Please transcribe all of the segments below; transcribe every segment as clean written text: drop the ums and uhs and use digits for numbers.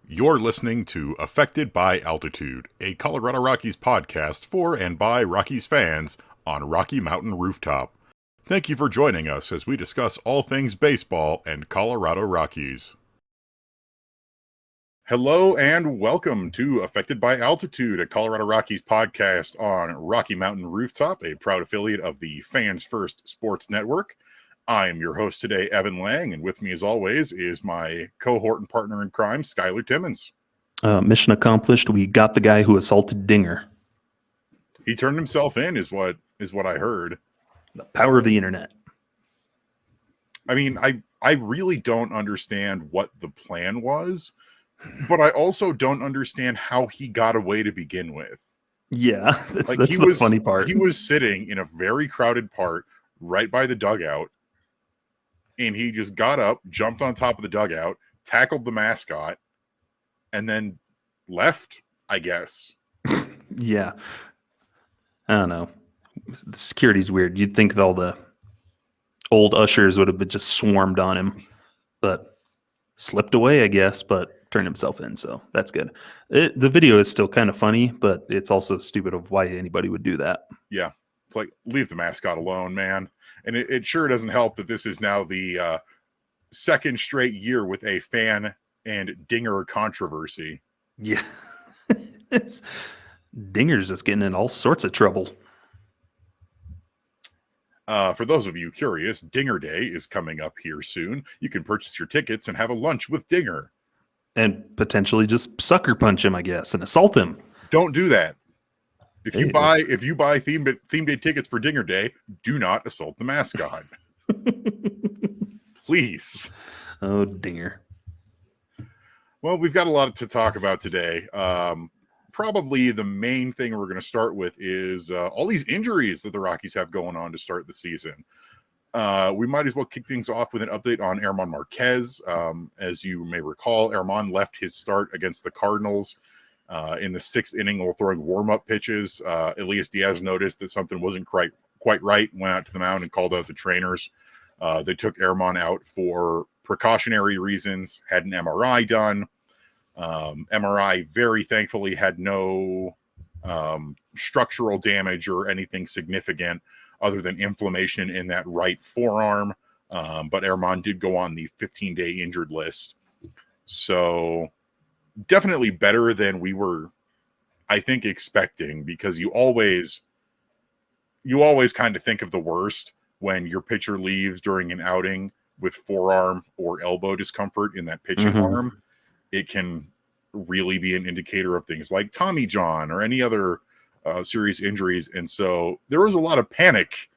You're listening to Affected by Altitude, a Colorado Rockies podcast for and by Rockies fans on Rocky Mountain Rooftop. Thank you for joining us as we discuss all things baseball and Colorado Rockies. Hello and welcome to Affected by Altitude, a Colorado Rockies podcast on Rocky Mountain Rooftop, a proud affiliate of the Fans First Sports Network. I am your host today, Evan Lang, and with me as always is my cohort and partner in crime, Skyler Timmons. Mission accomplished. We got the guy who assaulted Dinger. He turned himself in, is what I heard. The power of the internet. I mean, I really don't understand what the plan was, but I also don't understand how he got away to begin with. Yeah, that's the funny part. He was sitting in a very crowded part right by the dugout, and he just got up, jumped on top of the dugout, tackled the mascot, and then left, I guess. Yeah. I don't know. The security's weird. You'd think all the old ushers would have been just swarmed on him, but slipped away, I guess, but turned himself in, so that's good. The video is still kind of funny, but it's also stupid of why anybody would do that. Yeah. It's like, leave the mascot alone, man. And it sure doesn't help that this is now the second straight year with a fan and Dinger controversy. Yeah. Dinger's just getting in all sorts of trouble. For those of you curious, Dinger Day is coming up here soon. You can purchase your tickets and have a lunch with Dinger. And potentially just sucker punch him, I guess, and assault him. Don't do that. If you buy theme day tickets for Dinger Day, do not assault the mascot. Please. Oh, Dinger. Well, we've got a lot to talk about today. Probably the main thing we're going to start with is all these injuries that the Rockies have going on to start the season. We might as well kick things off with an update on Germán Márquez. As you may recall, Germán left his start against the Cardinals in the sixth inning while throwing warm-up pitches. Elias Diaz noticed that something wasn't quite right, went out to the mound and called out the trainers. They took Germán out for precautionary reasons, had an MRI done. MRI very thankfully had no structural damage or anything significant other than inflammation in that right forearm. But Germán did go on the 15-day injured list. So definitely better than we were, I think, expecting, because you always kind of think of the worst when your pitcher leaves during an outing with forearm or elbow discomfort in that pitching arm. It can really be an indicator of things like Tommy John or any other serious injuries. And so there was a lot of panic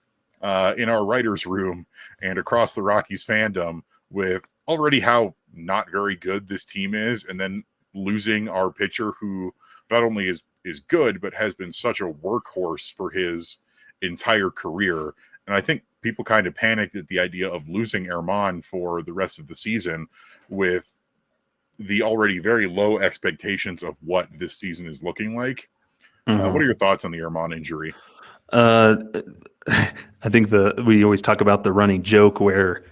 in our writers' room and across the Rockies fandom with already how not very good this team is, and then losing our pitcher who not only is good, but has been such a workhorse for his entire career. And I think people kind of panicked at the idea of losing Germán for the rest of the season with the already very low expectations of what this season is looking like. What are your thoughts on the Germán injury? I think we always talk about the running joke where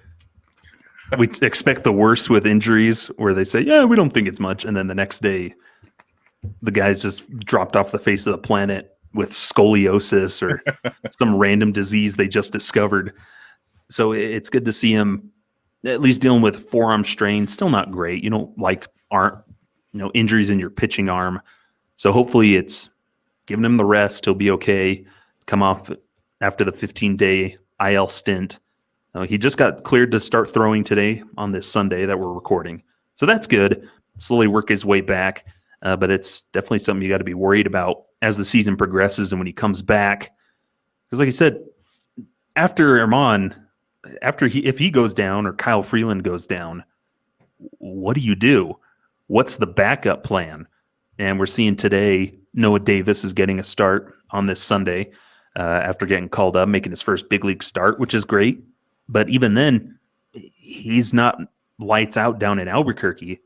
we expect the worst with injuries, where they say, yeah, we don't think it's much. And then the next day, the guy's just dropped off the face of the planet with scoliosis or some random disease they just discovered. So it's good to see him at least dealing with forearm strain. Still not great. You don't like injuries in your pitching arm. So hopefully it's giving him the rest. He'll be okay. Come off after the 15-day IL stint. He just got cleared to start throwing today on this Sunday that we're recording. So that's good. Slowly work his way back. But it's definitely something you got to be worried about as the season progresses and when he comes back. Because like I said, after Germán, if he goes down or Kyle Freeland goes down, what do you do? What's the backup plan? And we're seeing today Noah Davis is getting a start on this Sunday after getting called up, making his first big league start, which is great. But even then, he's not lights out down in Albuquerque.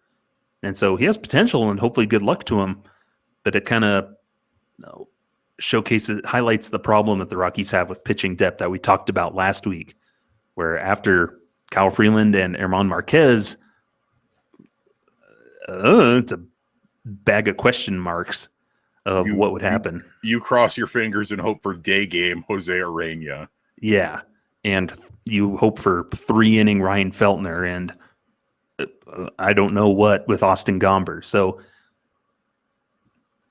And so he has potential, and hopefully good luck to him. But it kind of highlights the problem that the Rockies have with pitching depth that we talked about last week, where after Kyle Freeland and Germán Márquez, It's a bag of question marks of what would happen. You cross your fingers and hope for day game Jose Urena. Yeah. And you hope for 3-inning Ryan Feltner and I don't know what with Austin Gomber. So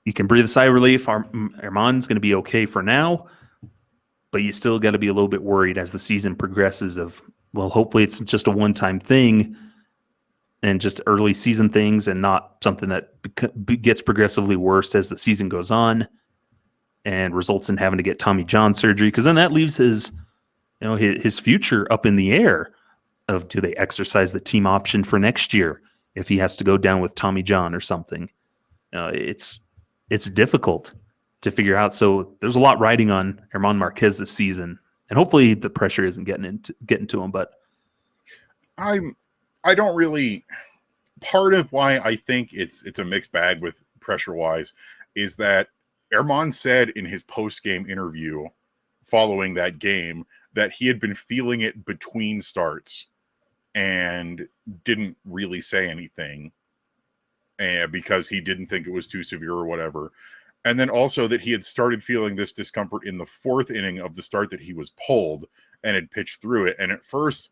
you can breathe a sigh of relief. Germán's going to be okay for now, but you still got to be a little bit worried as the season progresses of, well, hopefully it's just a one-time thing and just early season things and not something that gets progressively worse as the season goes on and results in having to get Tommy John surgery, because then that leaves his future up in the air of, do they exercise the team option for next year if he has to go down with Tommy John or something? It's difficult to figure out. So there's a lot riding on Germán Márquez this season, and hopefully the pressure isn't getting to him. But I don't really. Part of why I think it's a mixed bag with pressure wise is that Germán said in his post game interview following that game that he had been feeling it between starts and didn't really say anything, and because he didn't think it was too severe or whatever. And then also that he had started feeling this discomfort in the 4th inning of the start that he was pulled and had pitched through it. And at first,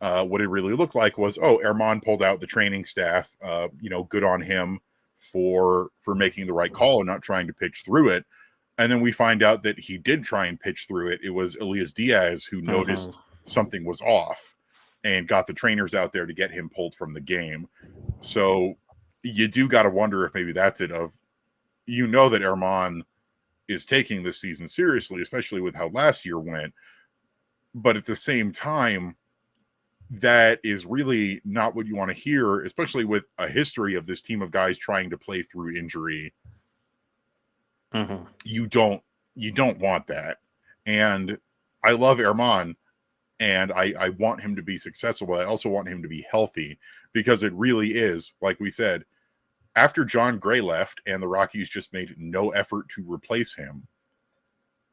what it really looked like was, Germán pulled out the training staff, good on him for making the right call and not trying to pitch through it. And then we find out that he did try and pitch through it. It was Elias Diaz who noticed something was off and got the trainers out there to get him pulled from the game. So you do got to wonder if maybe that's it, of, that Germán is taking this season seriously, especially with how last year went. But at the same time, that is really not what you want to hear, especially with a history of this team of guys trying to play through injury. You don't want that. And I love Germán, and I want him to be successful, but I also want him to be healthy, because it really is, like we said, after John Gray left and the Rockies just made no effort to replace him.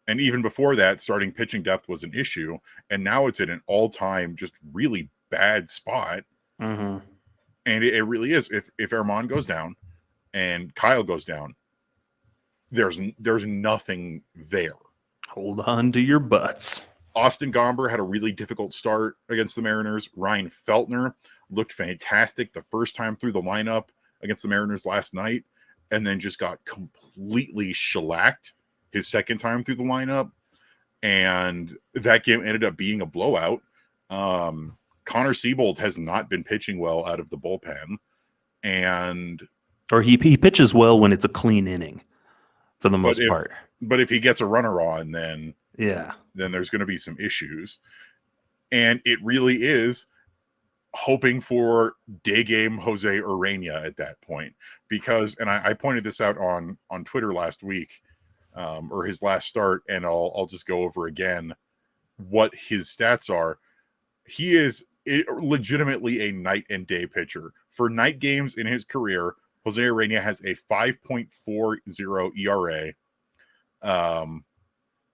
And even before that, starting pitching depth was an issue. And now it's in an all-time just really bad spot. And it really is. If Germán goes down and Kyle goes down, there's nothing there. Hold on to your butts. Austin Gomber had a really difficult start against the Mariners. Ryan Feltner looked fantastic the first time through the lineup against the Mariners last night, and then just got completely shellacked his second time through the lineup. And that game ended up being a blowout. Connor Siebold has not been pitching well out of the bullpen. Or he pitches well when it's a clean inning for the most part. But if he gets a runner on, then then there's going to be some issues. And it really is hoping for day game Jose Urena at that point, because, and I pointed this out on Twitter last week, or his last start, and I'll just go over again what his stats are. He is legitimately a night and day pitcher. For night games in his career, Jose Urena has a 5.40 ERA,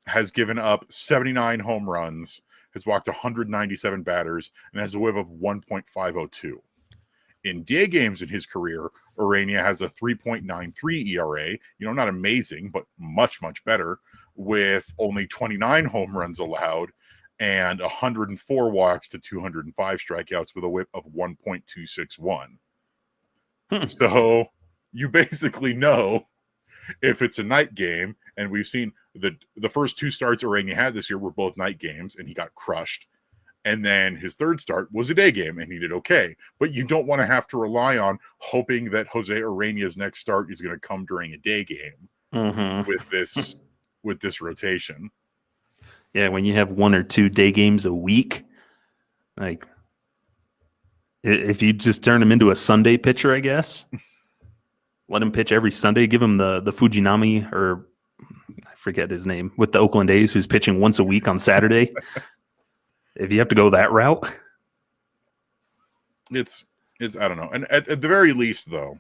has given up 79 home runs, has walked 197 batters, and has a whip of 1.502. In day games in his career, Urena has a 3.93 ERA, not amazing, but much, much better, with only 29 home runs allowed and 104 walks to 205 strikeouts with a whip of 1.261. So you basically know if it's a night game, and we've seen the first 2 starts Urena had this year were both night games, and he got crushed. And then his third start was a day game, and he did okay. But you don't want to have to rely on hoping that Jose Urena's next start is going to come during a day game with this rotation. Yeah, when you have 1 or 2 day games a week, like if you just turn him into a Sunday pitcher, I guess, let him pitch every Sunday, give him the Fujinami, or I forget his name, with the Oakland A's, who's pitching once a week on Saturday. If you have to go that route, it's I don't know. And at the very least, though,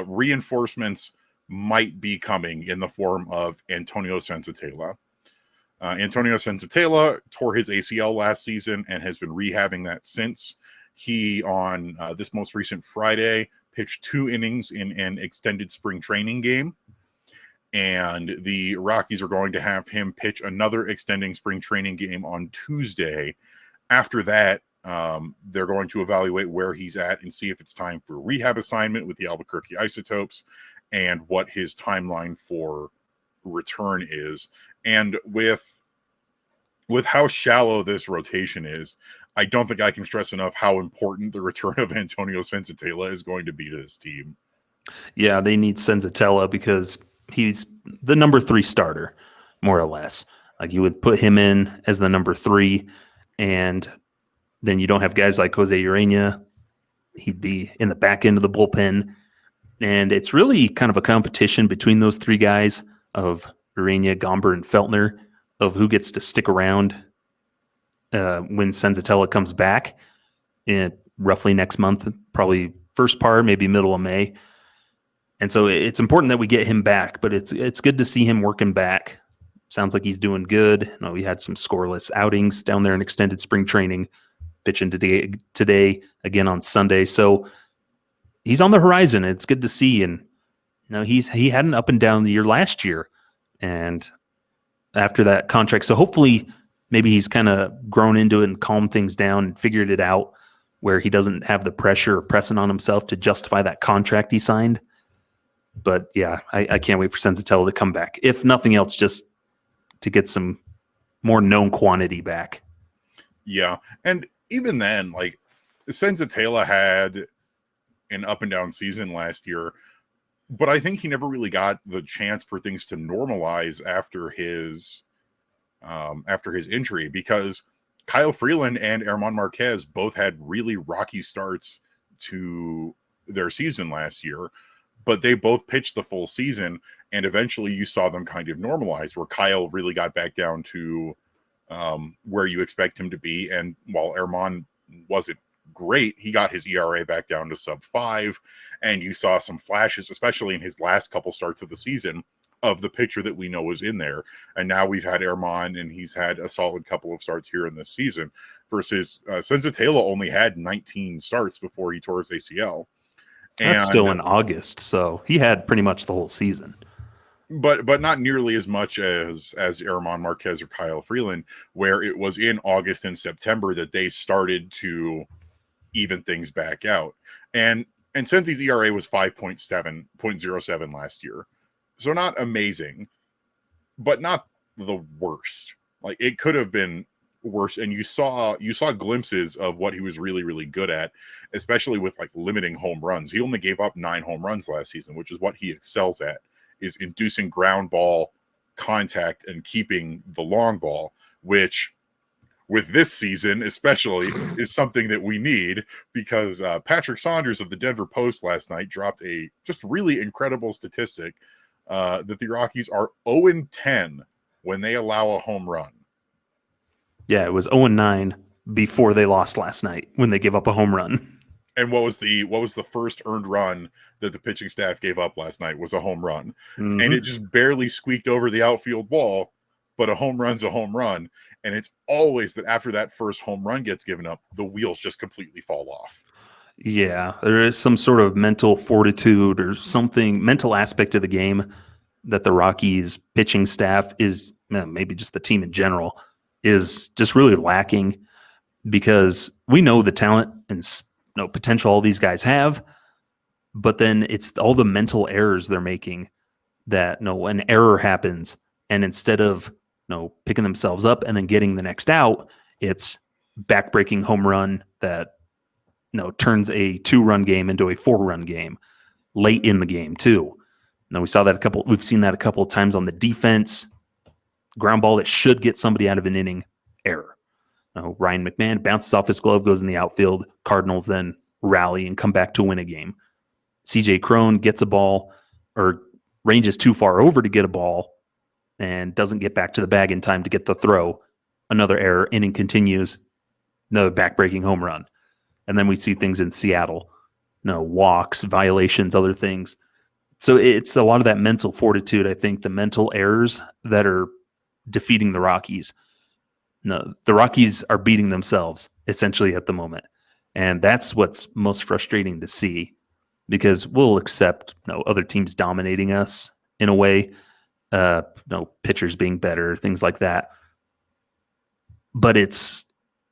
reinforcements might be coming in the form of Antonio Senzatela. Antonio Senzatela tore his ACL last season and has been rehabbing that since. He, on this most recent Friday, pitched 2 innings in an extended spring training game. And the Rockies are going to have him pitch another extending spring training game on Tuesday. After that, they're going to evaluate where he's at and see if it's time for rehab assignment with the Albuquerque Isotopes and what his timeline for return is. And with how shallow this rotation is, I don't think I can stress enough how important the return of Antonio Senzatela is going to be to this team. Yeah, they need Senzatela because he's the number 3 starter, more or less. Like, you would put him in as the number 3, and then you don't have guys like Jose Urena. He'd be in the back end of the bullpen. And it's really kind of a competition between those 3 guys of Urena, Gomber, and Feltner of who gets to stick around when Senzatela comes back in roughly next month, probably first part, maybe middle of May. And so it's important that we get him back, but it's good to see him working back. Sounds like he's doing good. We had some scoreless outings down there in extended spring training, pitching today again on Sunday. So he's on the horizon. It's good to see. And he had an up and down the year last year. And after that contract, so hopefully maybe he's kind of grown into it and calmed things down and figured it out where he doesn't have the pressure or pressing on himself to justify that contract he signed. But yeah, I can't wait for Senzatela to come back. If nothing else, just to get some more known quantity back. Yeah. And even then, like, Senzatela had an up and down season last year, but I think he never really got the chance for things to normalize after his injury, because Kyle Freeland and Germán Márquez both had really rocky starts to their season last year, but they both pitched the full season, and eventually you saw them kind of normalize, where Kyle really got back down to where you expect him to be. And while Germán wasn't great, he got his ERA back down to sub-5, and you saw some flashes, especially in his last couple starts of the season, of the pitcher that we know was in there. And now we've had Germán, and he's had a solid couple of starts here in this season, versus Senzatela only had 19 starts before he tore his ACL. That's still in August, so he had pretty much the whole season. But not nearly as much as Germán Márquez or Kyle Freeland, where it was in August and September that they started to even things back out. And Senzi's ERA was 5.07 last year. So not amazing, but not the worst. Like, it could have been worse, and you saw glimpses of what he was really, really good at, especially with like limiting home runs. He only gave up 9 home runs last season, which is what he excels at, is inducing ground ball contact and keeping the long ball, which with this season especially is something that we need, because Patrick Saunders of the Denver Post last night dropped a just really incredible statistic that the Rockies are 0-10 when they allow a home run. Yeah, it was 0-9 before they lost last night when they gave up a home run. And what was the first earned run that the pitching staff gave up last night? Was a home run. Mm-hmm. And it just barely squeaked over the outfield wall, but a home run's a home run. And it's always that after that first home run gets given up, the wheels just completely fall off. Yeah, there is some sort of mental fortitude or something, mental aspect of the game that the Rockies pitching staff is, maybe just the team in general, is just really lacking, because we know the talent and potential all these guys have, but then it's all the mental errors they're making that an error happens, and instead of picking themselves up and then getting the next out, it's backbreaking home run that turns a 2-run game into a 4-run game late in the game too. Now we've seen that a couple of times on the defense. Ground ball that should get somebody out of an inning, error. Ryan McMahon bounces off his glove, goes in the outfield. Cardinals then rally and come back to win a game. CJ Cron gets a ball or ranges too far over to get a ball and doesn't get back to the bag in time to get the throw. Another error. Inning continues. Another backbreaking home run. And then we see things in Seattle. Walks, violations, other things. So it's a lot of that mental fortitude, I think, the mental errors that are defeating the Rockies. The Rockies are beating themselves, essentially, at the moment. And that's what's most frustrating to see. because we'll accept other teams dominating us in a way, pitchers being better, things like that. But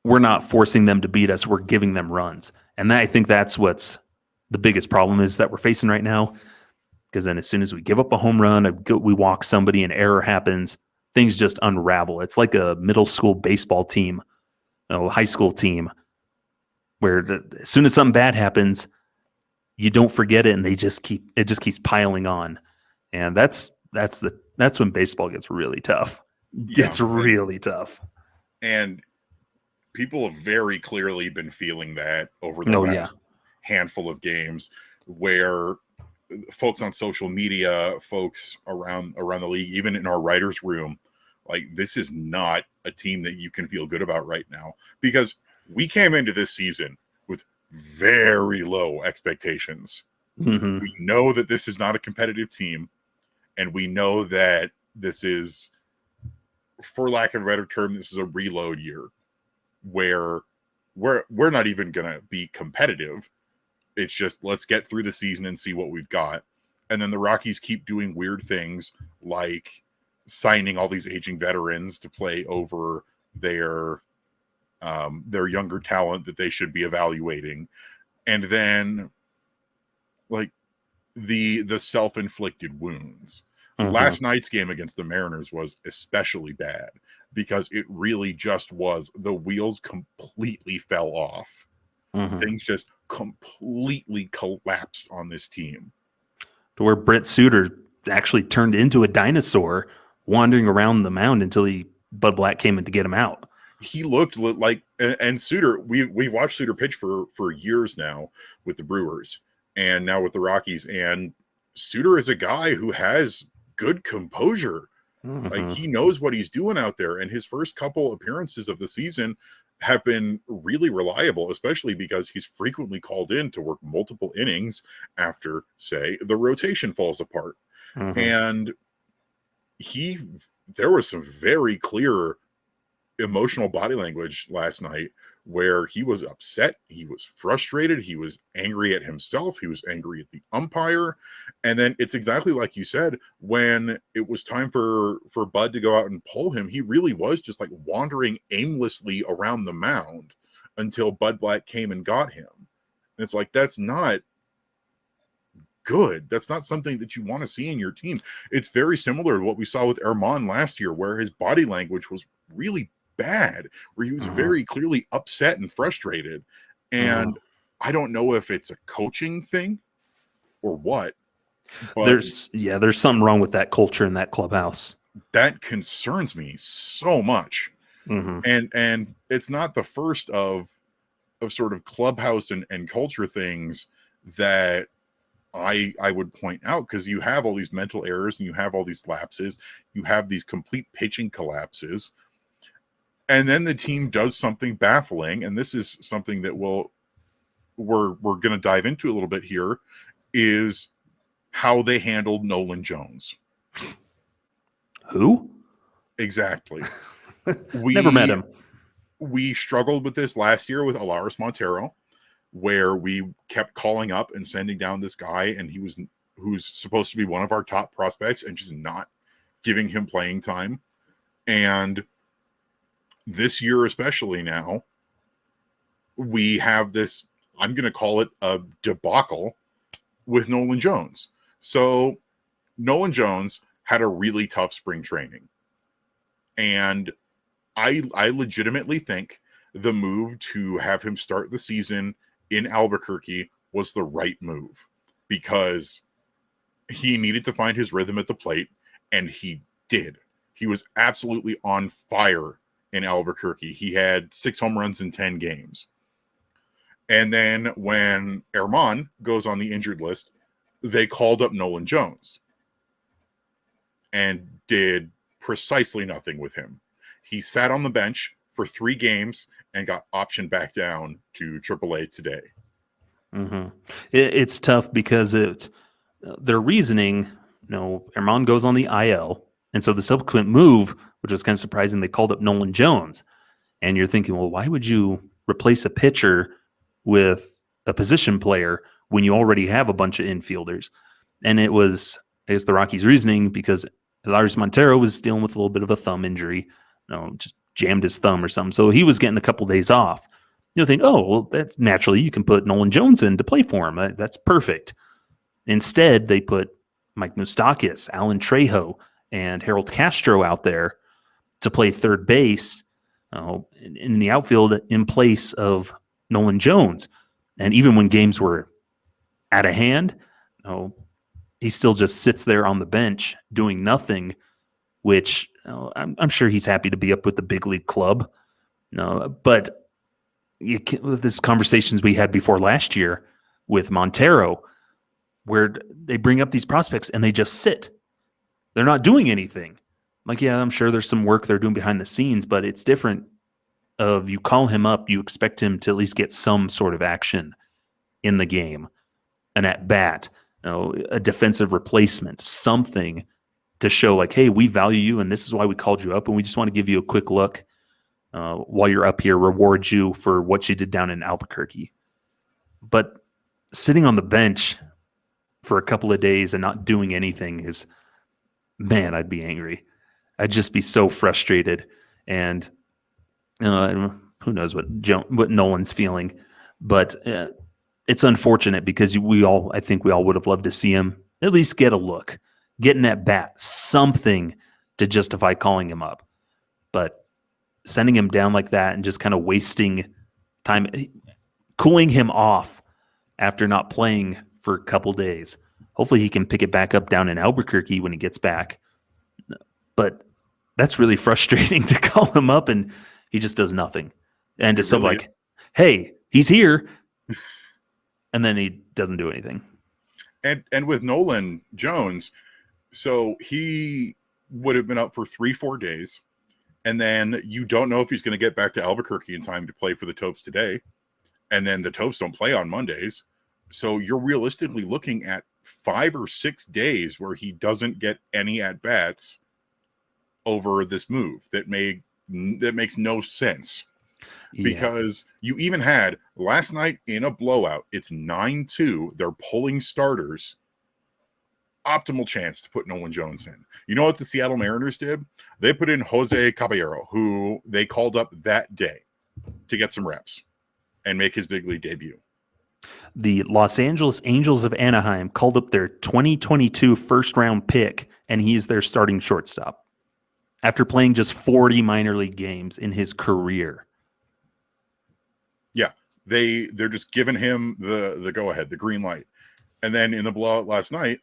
we're not forcing them to beat us. We're giving them runs. And I think that's what's the biggest problem is that we're facing right now. Because then as soon as we give up a home run, we walk somebody, an error happens, things just unravel. It's like a middle school baseball team, high school team, where as soon as something bad happens, you don't forget it, and it just keeps piling on. And that's when baseball gets really tough. It's really tough. And people have very clearly been feeling that over the last handful of games, where folks on social media, folks around the league, even in our writers' room, like, this is not a team that you can feel good about right now, because we came into this season with very low expectations. Mm-hmm. We know that this is not a competitive team, and we know that this is, for lack of a better term, this is a reload year where we're not even going to be competitive. It's just, let's get through the season and see what we've got. And then the Rockies keep doing weird things like signing all these aging veterans to play over their younger talent that they should be evaluating. And then, like, the self-inflicted wounds. Mm-hmm. Last night's game against the Mariners was especially bad because it really just was, the wheels completely fell off. Mm-hmm. Things just completely collapsed on this team. To where Brett Suter actually turned into a dinosaur wandering around the mound until Bud Black came in to get him out. He looked like, and Suter, we've watched Suter pitch for years now with the Brewers and now with the Rockies, and Suter is a guy who has good composure. Mm-hmm. Like, he knows what he's doing out there, and his first couple appearances of the season have been really reliable, especially because he's frequently called in to work multiple innings after, say, the rotation falls apart. Mm-hmm. And there was some very clear emotional body language last night where he was upset, he was frustrated, he was angry at himself, he was angry at the umpire. And then it's exactly like you said, when it was time for Bud to go out and pull him, he really was just like wandering aimlessly around the mound until Bud Black came and got him. And it's like, that's not good. That's not something that you want to see in your team. It's very similar to what we saw with Germán last year, where his body language was really bad, where he was very clearly upset and frustrated. And I don't know if it's a coaching thing or what, but there's something wrong with that culture in that clubhouse. That concerns me so much. Mm-hmm. And it's not the first of sort of clubhouse and culture things that I would point out, because you have all these mental errors and you have all these lapses, you have these complete pitching collapses. And then the team does something baffling, and this is something that we're going to dive into a little bit here, is how they handled Nolan Jones. Who? Exactly. Never met him. We struggled with this last year with Alaris Montero, where we kept calling up and sending down this guy, and who's supposed to be one of our top prospects, and just not giving him playing time. And this year, especially now, we have this, I'm going to call it a debacle with Nolan Jones. So Nolan Jones had a really tough spring training. And I legitimately think the move to have him start the season in Albuquerque was the right move, because he needed to find his rhythm at the plate, and he did. He was absolutely on fire in Albuquerque. He had 6 home runs in 10 games. And then when Germán goes on the injured list, they called up Nolan Jones and did precisely nothing with him. He sat on the bench for 3 games and got optioned back down to AAA today. Mm-hmm. It's tough because their reasoning, Germán goes on the IL, and so the subsequent move, which was kind of surprising, they called up Nolan Jones. And you're thinking, well, why would you replace a pitcher with a position player when you already have a bunch of infielders. And it was, I guess, the Rockies' reasoning because Lars Montero was dealing with a little bit of a thumb injury, just jammed his thumb or something. So he was getting a couple days off. You'll think, oh, well, that's naturally you can put Nolan Jones in to play for him. That's perfect. Instead, they put Mike Moustakas, Alan Trejo, and Harold Castro out there to play third base in the outfield in place of Nolan Jones. And even when games were out of hand, he still just sits there on the bench doing nothing, which I'm sure he's happy to be up with the big league club. But this conversations we had before last year with Montero, where they bring up these prospects and they just sit. They're not doing anything. Like, yeah, I'm sure there's some work they're doing behind the scenes, but it's different of you call him up, you expect him to at least get some sort of action in the game, an at-bat, a defensive replacement, something to show like, hey, we value you and this is why we called you up and we just want to give you a quick look while you're up here, reward you for what you did down in Albuquerque. But sitting on the bench for a couple of days and not doing anything is, man, I'd be angry. I'd just be so frustrated. And who knows what Nolan's feeling. But it's unfortunate because I think we all would have loved to see him at least get a look, getting at bat, something to justify calling him up. But sending him down like that and just kind of wasting time, cooling him off after not playing for a couple days. Hopefully he can pick it back up down in Albuquerque when he gets back. But that's really frustrating to call him up and he just does nothing. And it's really, like, hey, he's here. And then he doesn't do anything. And with Nolan Jones, so he would have been up for 3-4 days. And then you don't know if he's going to get back to Albuquerque in time to play for the Topes today. And then the Topes don't play on Mondays. So you're realistically looking at 5 or 6 days where he doesn't get any at-bats over this move that makes no sense. Yeah. Because you even had last night in a blowout, it's 9-2. They're pulling starters. Optimal chance to put Nolan Jones in. You know what the Seattle Mariners did? They put in Jose Caballero, who they called up that day to get some reps and make his big league debut. The Los Angeles Angels of Anaheim called up their 2022 first-round pick, and he's their starting shortstop after playing just 40 minor league games in his career. Yeah, they're just giving him the go-ahead, the green light. And then in the blowout last night,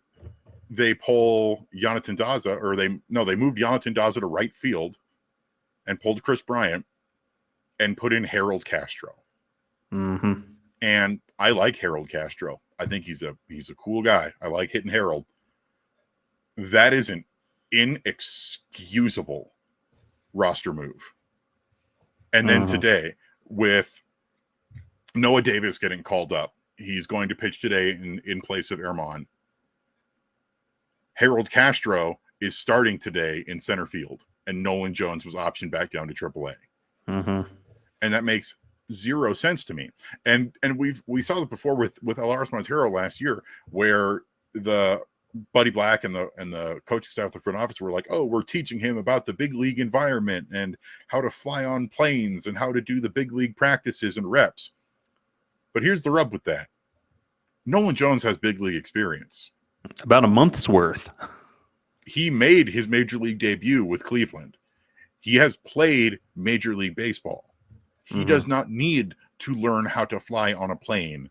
they pull Jonathan Daza, or they moved Jonathan Daza to right field and pulled Chris Bryant and put in Harold Castro. Mm-hmm. And I like Harold Castro. I think he's a cool guy. I like hitting Harold. That is an inexcusable roster move. And then today, with Noah Davis getting called up, he's going to pitch today in place of Germán. Harold Castro is starting today in center field, and Nolan Jones was optioned back down to AAA. Mm-hmm. And that makes zero sense to me. And we saw that before with Lars Montero last year, where the Buddy Black and the coaching staff at the front office were like, oh, we're teaching him about the big league environment and how to fly on planes and how to do the big league practices and reps. But here's the rub with that. Nolan Jones has big league experience. About a month's worth. He made his major league debut with Cleveland. He has played Major League Baseball. He does not need to learn how to fly on a plane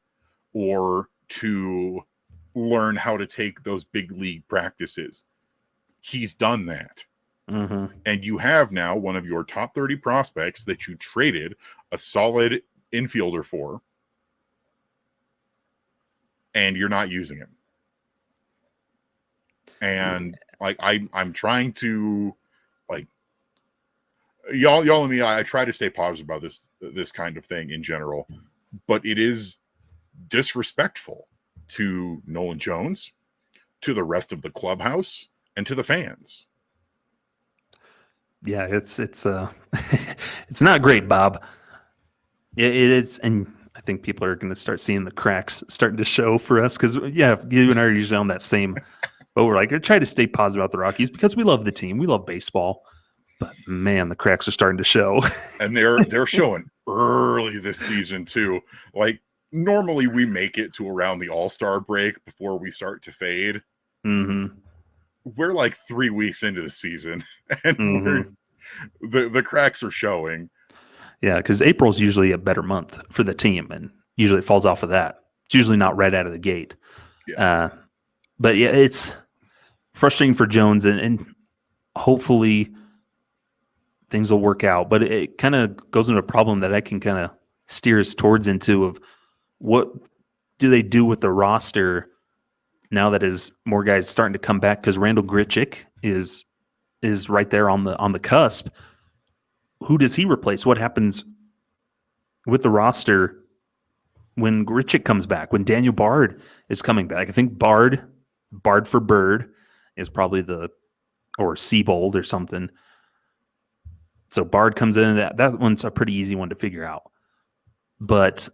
or to learn how to take those big league practices. He's done that. Mm-hmm. And you have now one of your top 30 prospects that you traded a solid infielder for, and you're not using him. And like I'm trying to, like, y'all and me, I try to stay positive about this kind of thing in general, but it is disrespectful to Nolan Jones, to the rest of the clubhouse, and to the fans. Yeah, it's it's not great, Bob. It's, and I think people are going to start seeing the cracks starting to show for us because, yeah, you and I are usually on that same. But we're like, I try to stay positive about the Rockies because we love the team, we love baseball. But man, the cracks are starting to show, and they're showing early this season too. Like normally we make it to around the All-Star break before we start to fade. Mm-hmm. We're like 3 weeks into the season, and the cracks are showing. Yeah, because April's usually a better month for the team, and usually it falls off of that. It's usually not right out of the gate. Yeah. But yeah, it's frustrating for Jones, and hopefully things will work out. But it kind of goes into a problem that I can kind of steer us towards into of what do they do with the roster now that is more guys starting to come back, because Randall Grichuk is right there on the cusp. Who does he replace? What happens with the roster when Grichuk comes back, when Daniel Bard is coming back? I think Bard for Bird is probably or Seabold or something. So Bard comes in, and that one's a pretty easy one to figure out. But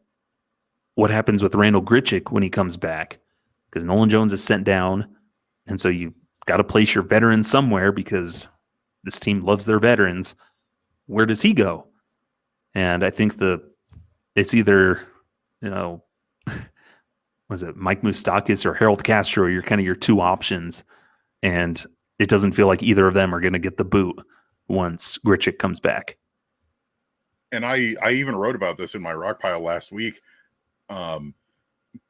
what happens with Randall Grichuk when he comes back? Because Nolan Jones is sent down, and so you got to place your veterans somewhere because this team loves their veterans. Where does he go? And I think it's either, was it Mike Moustakas or Harold Castro? You're kind of your two options, and it doesn't feel like either of them are going to get the boot once Grichuk comes back. And I even wrote about this in my rock pile last week.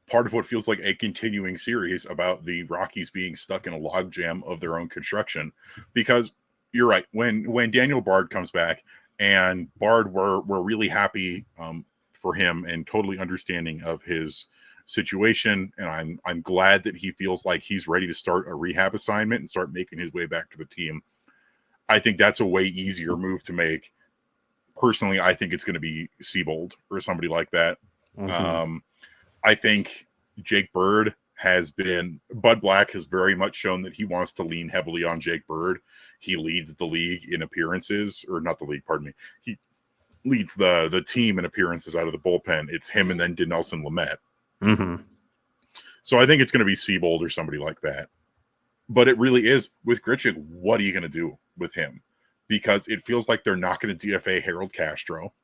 Part of what feels like a continuing series about the Rockies being stuck in a logjam of their own construction, because you're right. When Daniel Bard comes back, and Bard, we're really happy for him and totally understanding of his situation, and I'm glad that he feels like he's ready to start a rehab assignment and start making his way back to the team. I think that's a way easier move to make. Personally, I think it's going to be Seabold or somebody like that. Mm-hmm. I think Jake Bird Bud Black has very much shown that he wants to lean heavily on Jake Bird. He leads the league in appearances, or not the league, pardon me. He leads the team in appearances out of the bullpen. It's him and then Dinelson Lamet. Mm-hmm. So I think it's going to be Seabold or somebody like that. But it really is, with Grichuk, what are you going to do with him? Because it feels like they're not going to DFA Harold Castro,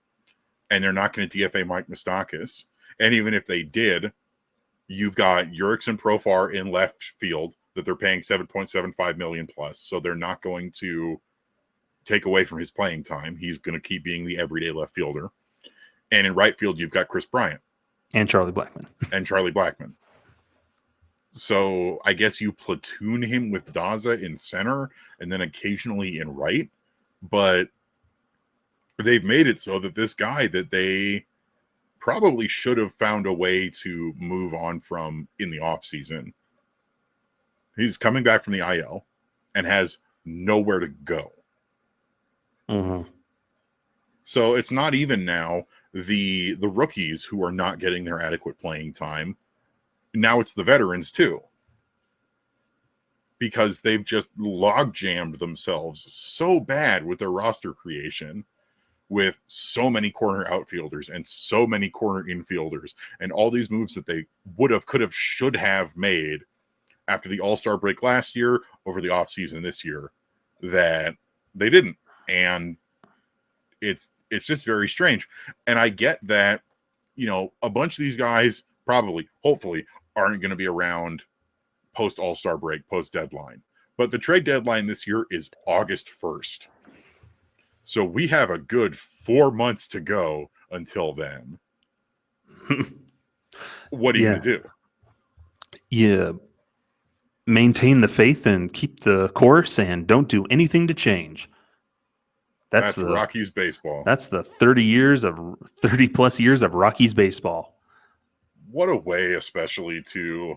and they're not going to DFA Mike Moustakas. And even if they did, you've got Jurickson Profar in left field that they're paying $7.75 million plus. So they're not going to take away from his playing time. He's going to keep being the everyday left fielder. And in right field, you've got Chris Bryant. And Charlie Blackmon. So I guess you platoon him with Daza in center and then occasionally in right. But they've made it so that this guy that they probably should have found a way to move on from in the offseason, he's coming back from the IL and has nowhere to go. Mm-hmm. So it's not even now the rookies who are not getting their adequate playing time. Now it's the veterans too, because they've just log jammed themselves so bad with their roster creation, with so many corner outfielders and so many corner infielders and all these moves that they could have, should have made after the All-Star break last year, over the offseason this year, that they didn't. And it's just very strange. And I get that, a bunch of these guys probably, hopefully, aren't going to be around post All-Star break, post deadline. But the trade deadline this year is August 1st. So we have a good 4 months to go until then. What are you going to do? Yeah. Maintain the faith and keep the course and don't do anything to change. That's the Rockies baseball. That's the 30 plus years of Rockies baseball. What a way, especially to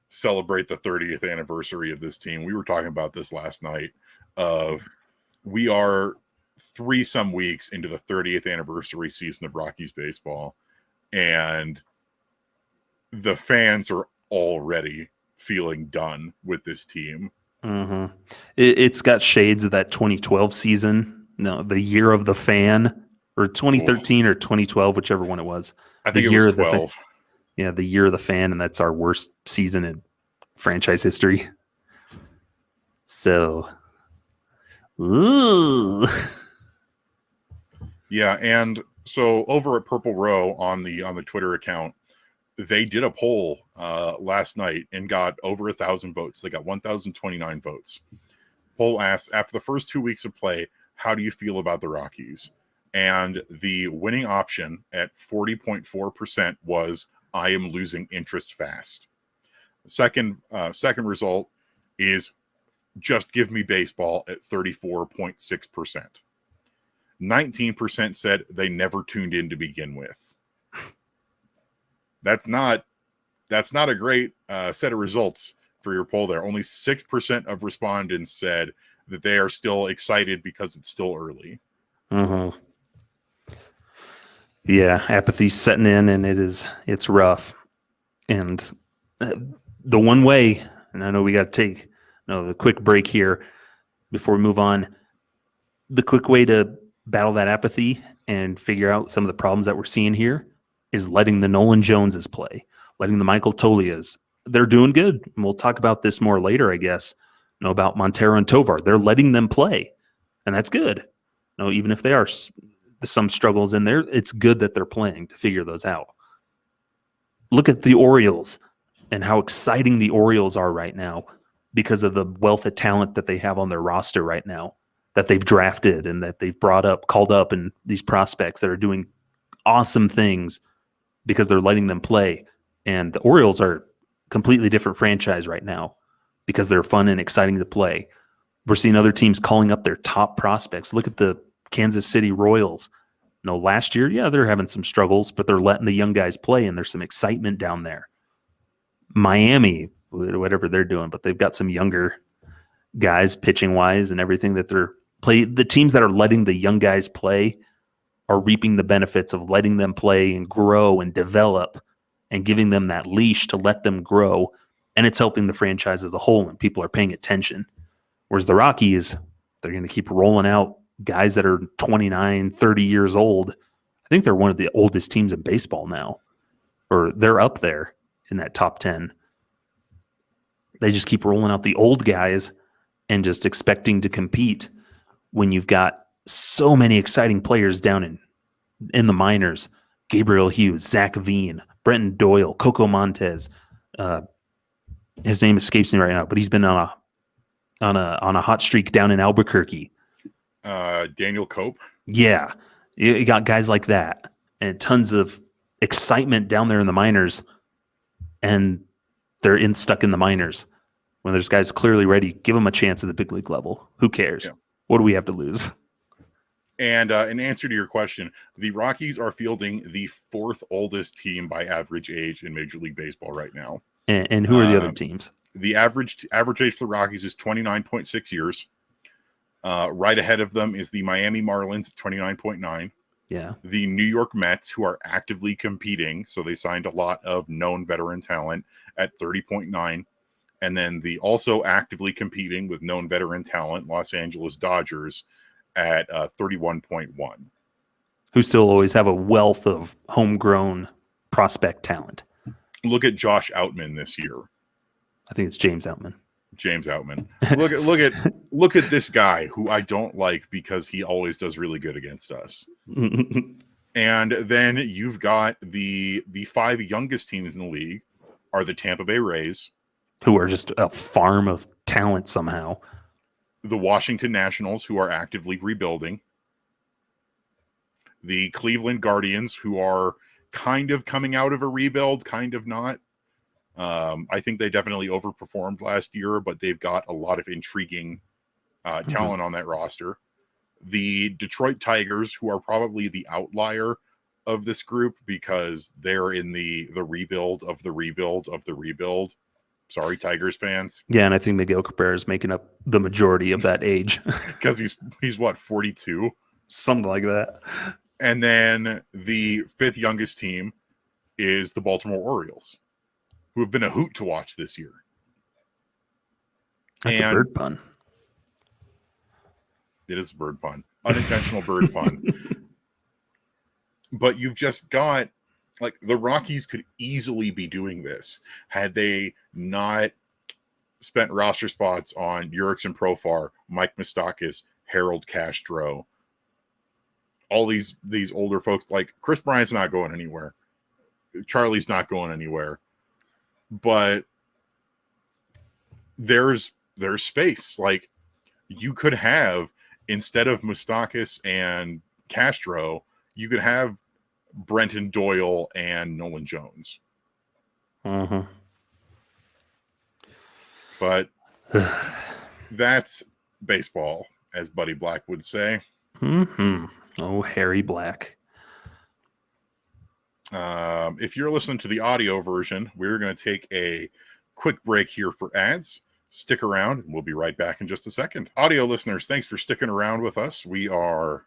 celebrate the 30th anniversary of this team. We were talking about this last night. We are 3 some weeks into the 30th anniversary season of Rockies baseball, and the fans are already feeling done with this team. Mm-hmm. It's got shades of that 2012 season. No, the year of the fan, or 2013 or 2012, whichever one it was. I think it was 12. The year of the fan, and that's our worst season in franchise history. So, ooh. Yeah, and so over at Purple Row on the Twitter account, they did a poll last night and got over 1,000 votes. They got 1,029 votes. Poll asks, after the first 2 weeks of play, how do you feel about the Rockies? And the winning option at 40.4% was, I am losing interest fast. Second result is, just give me baseball at 34.6%. 19% said they never tuned in to begin with. That's not a great set of results for your poll there. Only 6% of respondents said that they are still excited because it's still early. Mm-hmm. Yeah, apathy's setting in, and it's rough. And the one way, and I know we got to take a quick break here before we move on. The quick way to battle that apathy and figure out some of the problems that we're seeing here is letting the Nolan Joneses play, letting the Michael Tolias. They're doing good. And we'll talk about this more later, I guess. About Montero and Tovar. They're letting them play, and that's good. Even if there are some struggles in there, it's good that they're playing to figure those out. Look at the Orioles and how exciting the Orioles are right now because of the wealth of talent that they have on their roster right now, that they've drafted and that they've called up, and these prospects that are doing awesome things because they're letting them play. And the Orioles are a completely different franchise right now because they're fun and exciting to play. We're seeing other teams calling up their top prospects. Look at the Kansas City Royals. Last year, they're having some struggles, but they're letting the young guys play, and there's some excitement down there. Miami, whatever they're doing, but they've got some younger guys pitching wise and everything that they're play. The teams that are letting the young guys play are reaping the benefits of letting them play and grow and develop and giving them that leash to let them grow. And it's helping the franchise as a whole, and people are paying attention. Whereas the Rockies, they're going to keep rolling out guys that are 29, 30 years old. I think they're one of the oldest teams in baseball now, or they're up there in that top 10. They just keep rolling out the old guys and just expecting to compete when you've got so many exciting players down in the minors. Gabriel Hughes, Zach Veen, Brenton Doyle, Coco Montez. His name escapes me right now, but he's been on a hot streak down in Albuquerque. Daniel Cope. Yeah, you got guys like that, and tons of excitement down there in the minors, and they're stuck in the minors. When there's guys clearly ready, give them a chance at the big league level. Who cares? Yeah. What do we have to lose? And in answer to your question, the Rockies are fielding the fourth oldest team by average age in Major League Baseball right now. And who are the other teams? The average age for the Rockies is 29.6 years. Right ahead of them is the Miami Marlins at 29.9. Yeah. The New York Mets, who are actively competing, so they signed a lot of known veteran talent at 30.9. And then the also actively competing with known veteran talent, Los Angeles Dodgers at 31.1. Who still always have a wealth of homegrown prospect talent. Look at Josh Outman this year. I think it's James Outman. Look at this guy who I don't like because he always does really good against us. And then you've got the five youngest teams in the league are the Tampa Bay Rays, who are just a farm of talent somehow. The Washington Nationals, who are actively rebuilding. The Cleveland Guardians, who are kind of coming out of a rebuild, kind of not. I think they definitely overperformed last year, but they've got a lot of intriguing talent on that roster. The Detroit Tigers, who are probably the outlier of this group because they're in the rebuild of the rebuild of the rebuild. Sorry, Tigers fans. Yeah, and I think Miguel Cabrera is making up the majority of that age. Because he's what, 42? Something like that. And then the fifth youngest team is the Baltimore Orioles, who have been a hoot to watch this year. That's a bird pun. It is a bird pun. Unintentional bird pun. But you've just got Like, the Rockies could easily be doing this had they not spent roster spots on Jurickson Profar, Mike Moustakas, Harold Castro, all these older folks. Like, Chris Bryant's not going anywhere. Charlie's not going anywhere. But there's space. Like, you could have, instead of Moustakas and Castro, you could have Brenton Doyle and Nolan Jones. Uh-huh. But that's baseball, as Buddy Black would say. Mm-hmm. Oh, Harry Black. If you're listening to the audio version, we're going to take a quick break here for ads. Stick around, and we'll be right back in just a second. Audio listeners, thanks for sticking around with us. We are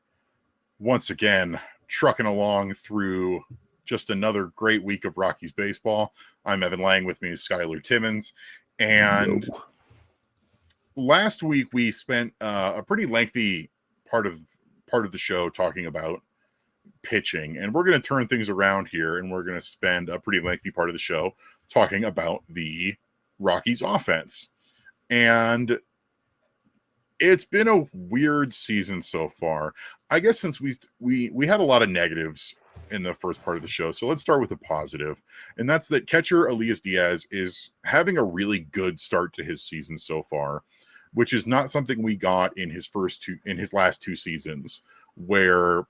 once again trucking along through just another great week of Rockies baseball. I'm Evan Lang. With me is Skyler Timmons. And last week we spent a pretty lengthy part of the show talking about pitching, and we're going to turn things around here, and we're going to spend a pretty lengthy part of the show talking about the Rockies offense. And it's been a weird season so far. I guess since we had a lot of negatives in the first part of the show, so let's start with a positive, and that's that catcher Elias Diaz is having a really good start to his season so far, which is not something we got in his last two seasons, where,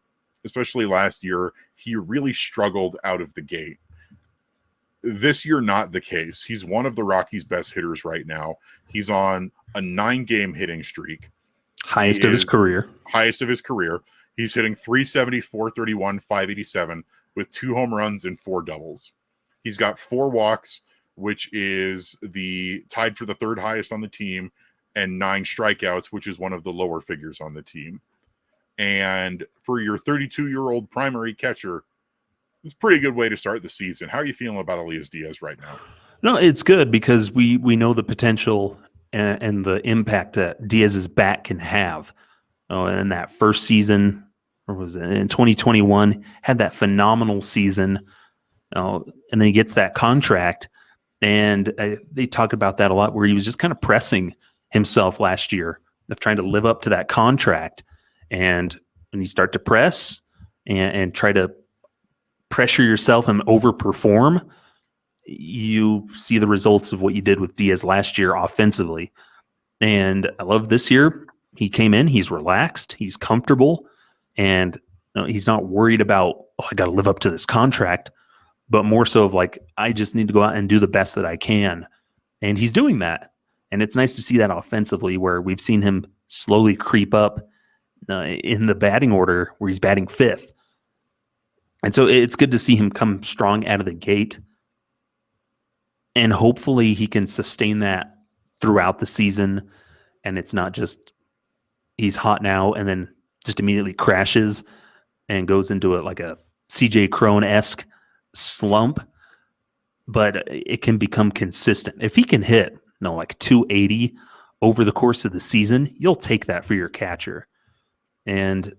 especially last year, he really struggled out of the gate. This year, not the case. He's one of the Rockies' best hitters right now. He's on a 9-game hitting streak. Highest of his career. He's hitting 370, 431, 587 with 2 home runs and 4 doubles. He's got 4 walks, which is tied for the third highest on the team, and 9 strikeouts, which is one of the lower figures on the team. And for your 32-year-old primary catcher, it's a pretty good way to start the season. How are you feeling about Elias Diaz right now? No, it's good because we know the potential and the impact that Diaz's bat can have. In that first season, or was it in 2021, had that phenomenal season, and then he gets that contract, and they talk about that a lot, where he was just kind of pressing himself last year of trying to live up to that contract. And when you start to press and try to pressure yourself and overperform, you see the results of what you did with Diaz last year offensively. And I love this year. He came in, he's relaxed, he's comfortable, and he's not worried about, I got to live up to this contract, but more so of like, I just need to go out and do the best that I can. And he's doing that. And it's nice to see that offensively, where we've seen him slowly creep up in the batting order, where he's batting 5th. And so it's good to see him come strong out of the gate. And hopefully he can sustain that throughout the season. And it's not just he's hot now and then just immediately crashes and goes into like a CJ Cron-esque slump. But it can become consistent. If he can hit like 280 over the course of the season, you'll take that for your catcher. And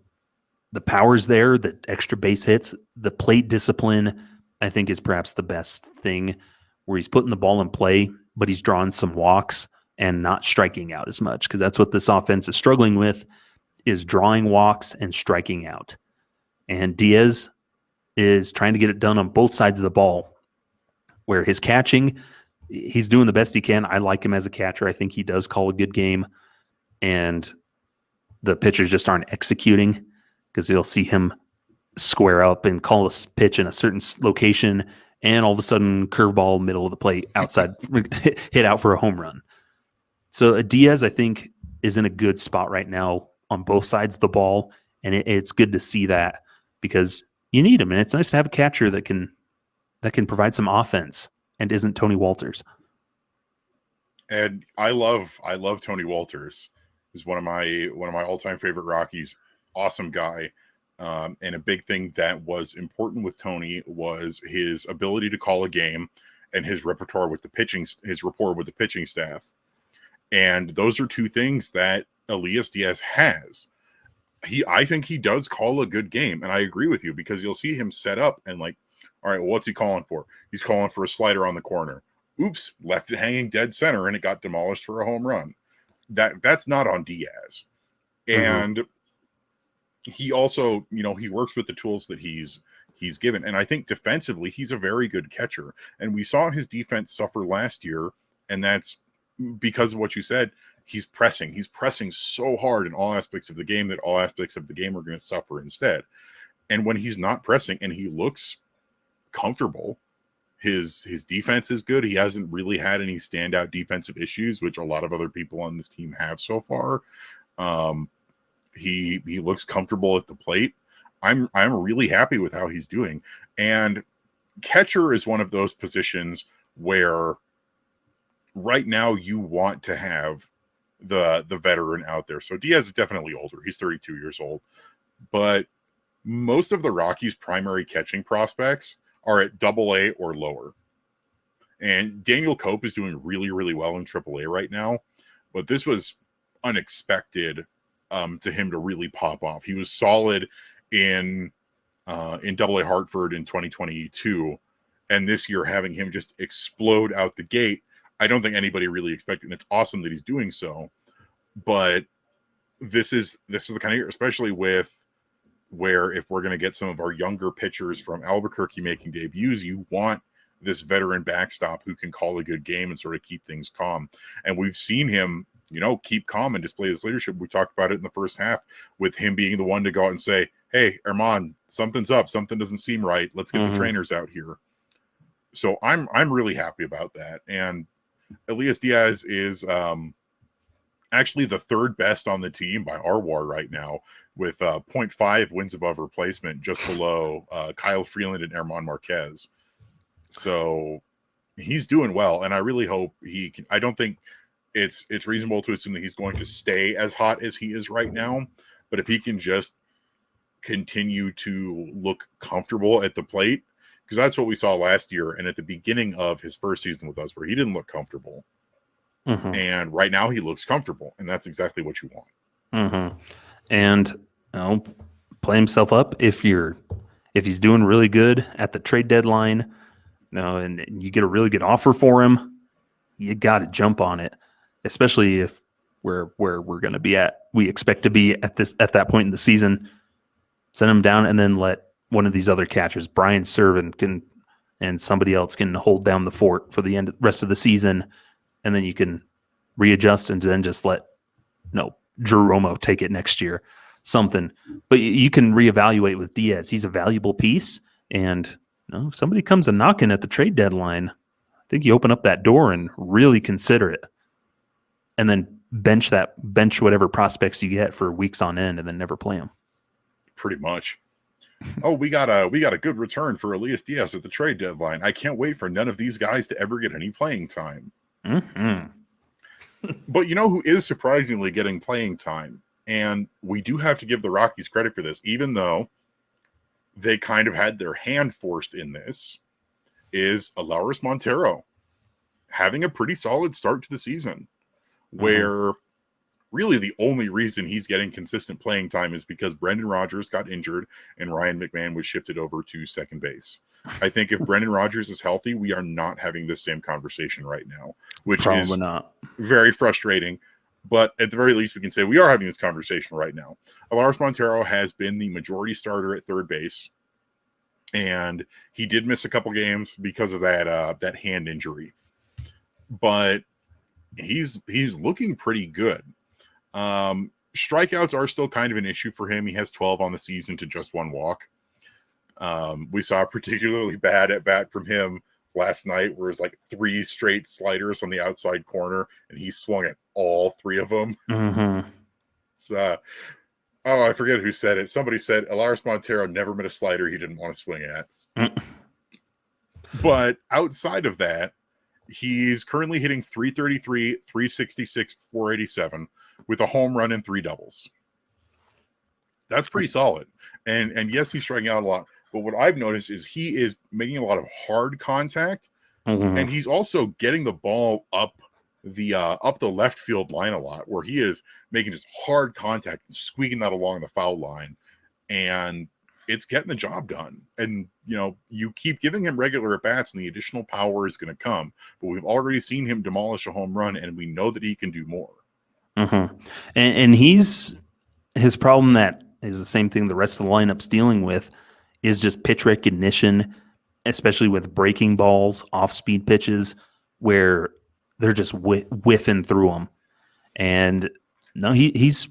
the power's there, the extra base hits, the plate discipline, I think, is perhaps the best thing, where he's putting the ball in play, but he's drawing some walks and not striking out as much, because that's what this offense is struggling with, is drawing walks and striking out. And Diaz is trying to get it done on both sides of the ball, where his catching, he's doing the best he can. I like him as a catcher. I think he does call a good game, and the pitchers just aren't executing, because you'll see him square up and call a pitch in a certain location, and all of a sudden curveball middle of the plate outside hit out for a home run. So Diaz, I think, is in a good spot right now on both sides of the ball, and it's good to see that, because you need him, and it's nice to have a catcher that can provide some offense and isn't Tony Walters. And I love Tony Walters. He's one of my all-time favorite Rockies. Awesome guy. And a big thing that was important with Tony was his ability to call a game and his rapport with the pitching staff. And those are two things that Elias Diaz has. I think he does call a good game. And I agree with you, because you'll see him set up and like All right, well, what's he calling for? He's calling for a slider on the corner. Oops, left it hanging dead center, and it got demolished for a home run. That's not on Diaz. And he also, he works with the tools that he's given. And I think defensively, he's a very good catcher. And we saw his defense suffer last year, and that's because of what you said. He's pressing. He's pressing so hard in all aspects of the game that all aspects of the game are going to suffer instead. And when he's not pressing and he looks comfortable, his defense is good. He hasn't really had any standout defensive issues, which a lot of other people on this team have so far. He looks comfortable at the plate. I'm really happy with how he's doing. And catcher is one of those positions where right now you want to have the veteran out there. So Diaz is definitely older. He's 32 years old. But most of the Rockies' primary catching prospects are at AA or lower. And Daniel Cope is doing really, really well in AAA right now. But this was unexpected to him to really pop off. He was solid in AA Hartford in 2022. And this year, having him just explode out the gate, I don't think anybody really expected. And it's awesome that he's doing so. But this is the kind of year, especially with where if we're going to get some of our younger pitchers from Albuquerque making debuts, you want this veteran backstop who can call a good game and sort of keep things calm. And we've seen him, keep calm and display his leadership. We talked about it in the first half with him being the one to go out and say, hey, Germán, something's up. Something doesn't seem right. Let's get the trainers out here. So I'm really happy about that. And Elias Diaz is actually the third best on the team by RWAR right now, with 0.5 wins above replacement, just below Kyle Freeland and Germán Márquez. So he's doing well, and I really hope he can. I don't think it's reasonable to assume that he's going to stay as hot as he is right now, but if he can just continue to look comfortable at the plate, because that's what we saw last year and at the beginning of his first season with us, where he didn't look comfortable. And right now he looks comfortable, and that's exactly what you want. And play himself up if he's doing really good at the trade deadline, and you get a really good offer for him, you got to jump on it, especially if where we're going to be at. We expect to be at that point in the season. Send him down, and then let one of these other catchers, Brian Servin, and somebody else can hold down the fort for the rest of the season, and then you can readjust and then just let Drew Romo take it next year. Something. But you can reevaluate with Diaz. He's a valuable piece, and if somebody comes a knocking at the trade deadline, I think you open up that door and really consider it, and then bench whatever prospects you get for weeks on end, and then never play them. Pretty much. Oh, we got a good return for Elias Diaz at the trade deadline. I can't wait for none of these guys to ever get any playing time. But who is surprisingly getting playing time? And we do have to give the Rockies credit for this, even though they kind of had their hand forced in this, is Alauris Montero having a pretty solid start to the season, where really the only reason he's getting consistent playing time is because Brendan Rodgers got injured and Ryan McMahon was shifted over to second base. I think if Brendan Rodgers is healthy, we are not having this same conversation right now, which Probably is not. Very frustrating. But at the very least, we can say we are having this conversation right now. Alauris Montero has been the majority starter at third base, and he did miss a couple games because of that hand injury. But he's looking pretty good. Strikeouts are still kind of an issue for him. He has 12 on the season to just one walk. We saw a particularly bad at bat from him last night, where it was like 3 straight sliders on the outside corner, and he swung at all 3 of them. So, I forget who said it. Somebody said Alauris Montero never met a slider he didn't want to swing at. But outside of that, he's currently hitting 333, 366, 487 with a home run and 3 doubles. That's pretty solid. And yes, he's striking out a lot. But what I've noticed is he is making a lot of hard contact, and he's also getting the ball up the left field line a lot, where he is making just hard contact and squeaking that along the foul line. And it's getting the job done. And, you keep giving him regular at-bats and the additional power is going to come. But we've already seen him demolish a home run, and we know that he can do more. Mm-hmm. And his problem that is the same thing the rest of the lineup's dealing with is just pitch recognition, especially with breaking balls, off-speed pitches, where they're just whiffing through them. And no, he's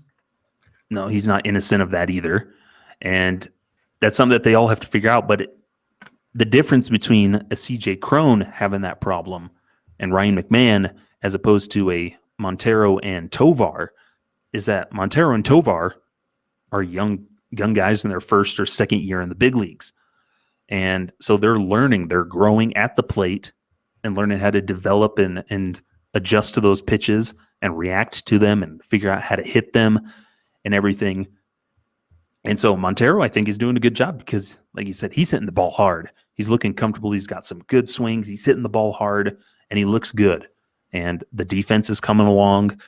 not innocent of that either. And that's something that they all have to figure out. But the difference between a CJ Crone having that problem and Ryan McMahon, as opposed to a Montero and Tovar, is that Montero and Tovar are young guys in their first or second year in the big leagues. And so they're growing at the plate and learning how to develop and adjust to those pitches and react to them and figure out how to hit them and everything. And so Montero, I think, is doing a good job because, like you said, he's hitting the ball hard. He's looking comfortable. He's got some good swings. He's hitting the ball hard, and he looks good. And the defense is coming along.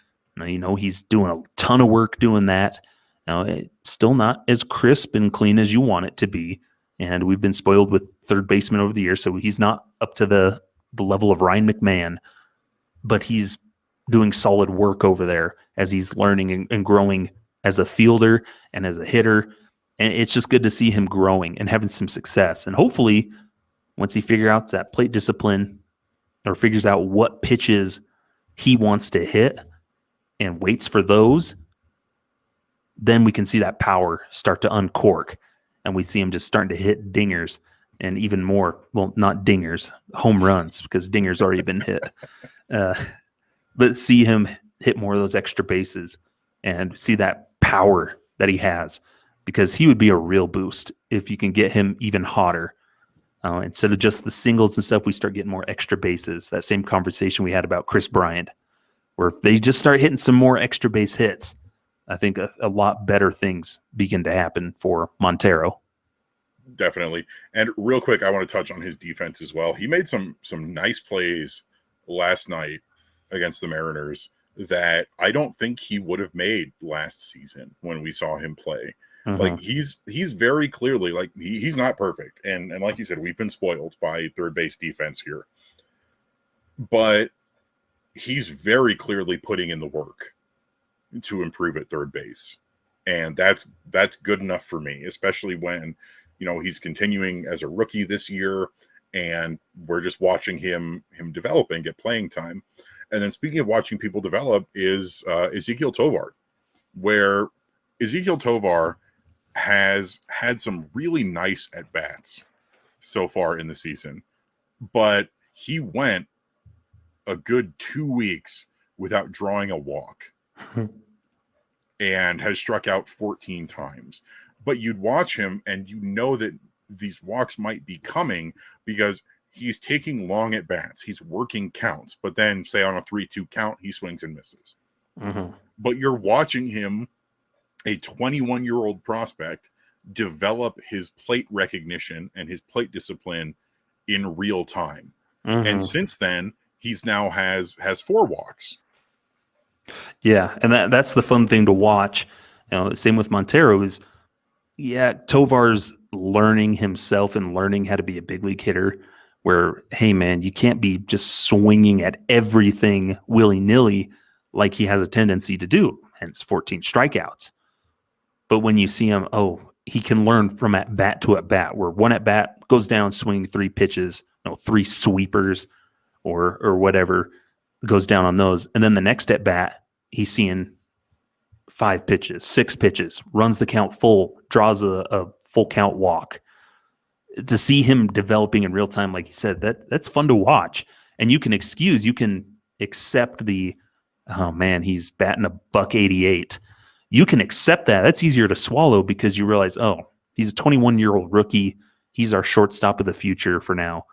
He's doing a ton of work doing that. Now, it's still not as crisp and clean as you want it to be. And we've been spoiled with third baseman over the years, so he's not up to the level of Ryan McMahon. But he's doing solid work over there as he's learning and growing as a fielder and as a hitter. And it's just good to see him growing and having some success. And hopefully, once he figures out that plate discipline or figures out what pitches he wants to hit and waits for those, then we can see that power start to uncork. And we see him just starting to hit dingers and even more. Well, not dingers, home runs, because dingers already been hit. But see him hit more of those extra bases and see that power that he has, because he would be a real boost if you can get him even hotter. Instead of just the singles and stuff, we start getting more extra bases. That same conversation we had about Chris Bryant, where if they just start hitting some more extra base hits, I think a lot better things begin to happen for Montero. Definitely. And real quick, I want to touch on his defense as well. He made some nice plays last night against the Mariners that I don't think he would have made last season when we saw him play. Mm-hmm. Like he's very clearly, like he's not perfect. And like you said, we've been spoiled by third base defense here. But he's very clearly putting in the work to improve at third base. And that's good enough for me, especially when, he's continuing as a rookie this year and we're just watching him develop and get playing time. And then speaking of watching people develop is Ezequiel Tovar, where Ezequiel Tovar has had some really nice at-bats so far in the season, but he went a good 2 weeks without drawing a walk and has struck out 14 times. But you'd watch him and that these walks might be coming because he's taking long at-bats. He's working counts, but then say on a 3-2 count, he swings and misses. Mm-hmm. But you're watching him, a 21-year-old prospect, develop his plate recognition and his plate discipline in real time. Mm-hmm. And since then, he's now has 4 walks. Yeah, and that's the fun thing to watch. Same with Montero is, Tovar's learning himself and learning how to be a big league hitter where, hey, man, you can't be just swinging at everything willy-nilly like he has a tendency to do, hence 14 strikeouts. But when you see him, he can learn from at-bat to at-bat, where one at-bat goes down swinging 3 pitches, 3 sweepers or whatever goes down on those. And then the next at-bat, he's seeing 5 pitches, 6 pitches, runs the count full, draws a full count walk. To see him developing in real time, like you said, that's fun to watch. And you can accept the, oh man, he's batting $188. You can accept that. That's easier to swallow because you realize, he's a 21-year-old rookie. He's our shortstop of the future for now.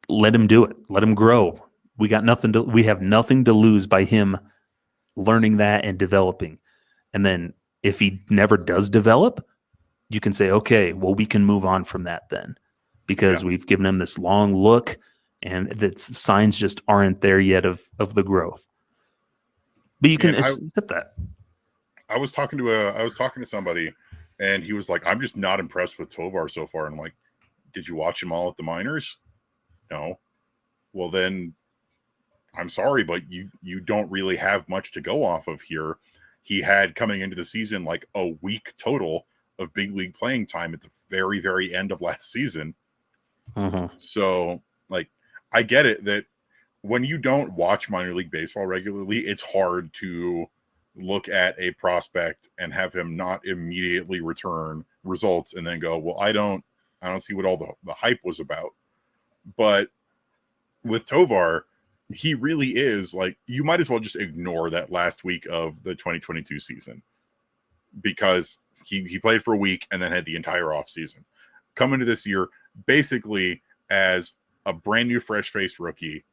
Let him do it. Let him grow. We have nothing to lose by him learning that and developing. And then if he never does develop, you can say, okay, well, we can move on from that then, because we've given him this long look and the signs just aren't there yet of the growth. But you can accept that. I was talking to somebody, And he was like, I'm just not impressed with Tovar so far. And I'm like, did you watch him all at the minors? No. Well, then I'm sorry, but you don't really have much to go off of here. He had coming into the season like a week total of big league playing time at the very, very end of last season. So, like, I get it that when you don't watch minor league baseball regularly, it's hard to look at a prospect and have him not immediately return results and then go, well, I don't see what all the hype was about. But with Tovar, he really is like, you might as well just ignore that last week of the 2022 season because he played for a week and then had the entire off season. Come into this year basically as a brand new fresh-faced rookie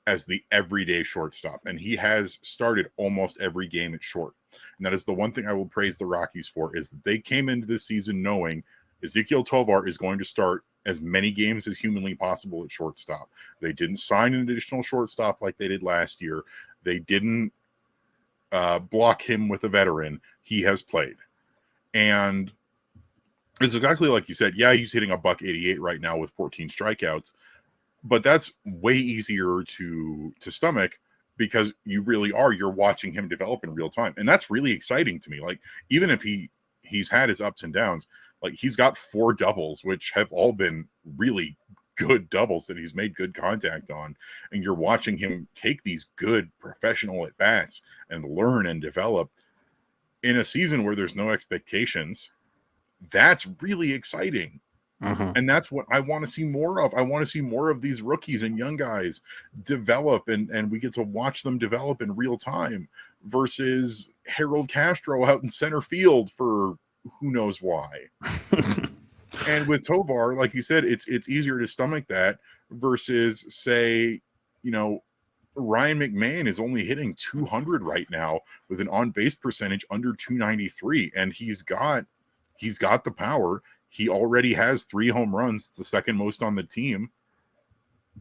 as the everyday shortstop. And he has started almost every game at short. And that is the one thing I will praise the Rockies for, is that they came into this season knowing Ezequiel Tovar is going to start as many games as humanly possible at shortstop. They didn't sign an additional shortstop like they did last year. They didn't block him with a veteran. He has played. And it's exactly like you said. Yeah, he's hitting a .188 right now with 14 strikeouts, but that's way easier to stomach because you're watching him develop in real time. And that's really exciting to me. Like, even if he's had his ups and downs, like he's got 4 doubles, which have all been really good doubles that he's made good contact on. And you're watching him take these good professional at bats and learn and develop in a season where there's no expectations. That's really exciting. And that's what I want to see more of. I want to see more of these rookies and young guys develop, and we get to watch them develop in real time versus Harold Castro out in center field for who knows why. And with Tovar, like you said, it's easier to stomach that versus, say, Ryan McMahon is only hitting 200 right now with an on-base percentage under 293, and he's got the power. He already has 3 home runs. It's the second most on the team.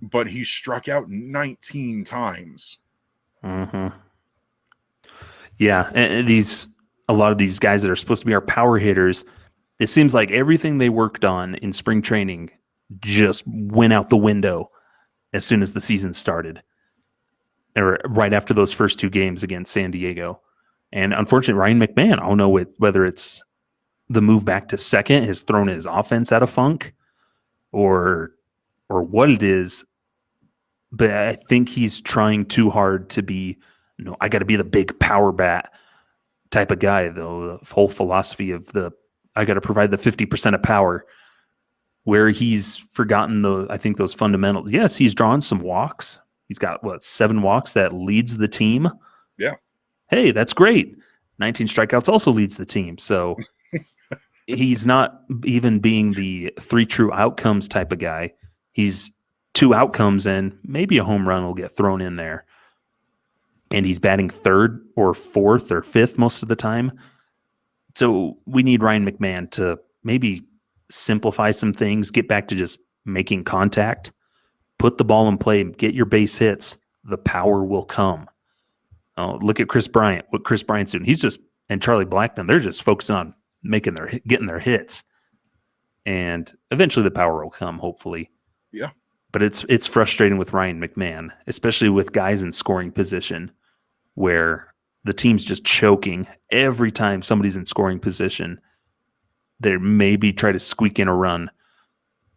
But he struck out 19 times. Yeah, and a lot of these guys that are supposed to be our power hitters, it seems like everything they worked on in spring training just went out the window as soon as the season started, or right after those first 2 games against San Diego. And unfortunately, Ryan McMahon, I don't know whether it's the move back to second has thrown his offense out of funk or what it is, but I think he's trying too hard to be, I got to be the big power bat type of guy, though. The whole philosophy of I got to provide the 50% of power, where he's forgotten those fundamentals. Yes, he's drawn some walks. He's got 7 walks that leads the team. Yeah. Hey, that's great. 19 strikeouts also leads the team. So he's not even being the 3 true outcomes type of guy. He's 2 outcomes and maybe a home run will get thrown in there. And he's batting 3rd or 4th or 5th most of the time. So we need Ryan McMahon to maybe simplify some things, get back to just making contact, put the ball in play, get your base hits. The power will come. Look at Chris Bryant, what Chris Bryant's doing. And Charlie Blackmon, they're just focusing on getting their hits, and eventually the power will come, hopefully. Yeah. But it's frustrating with Ryan McMahon, especially with guys in scoring position, where the team's just choking every time somebody's in scoring position. They maybe try to squeak in a run,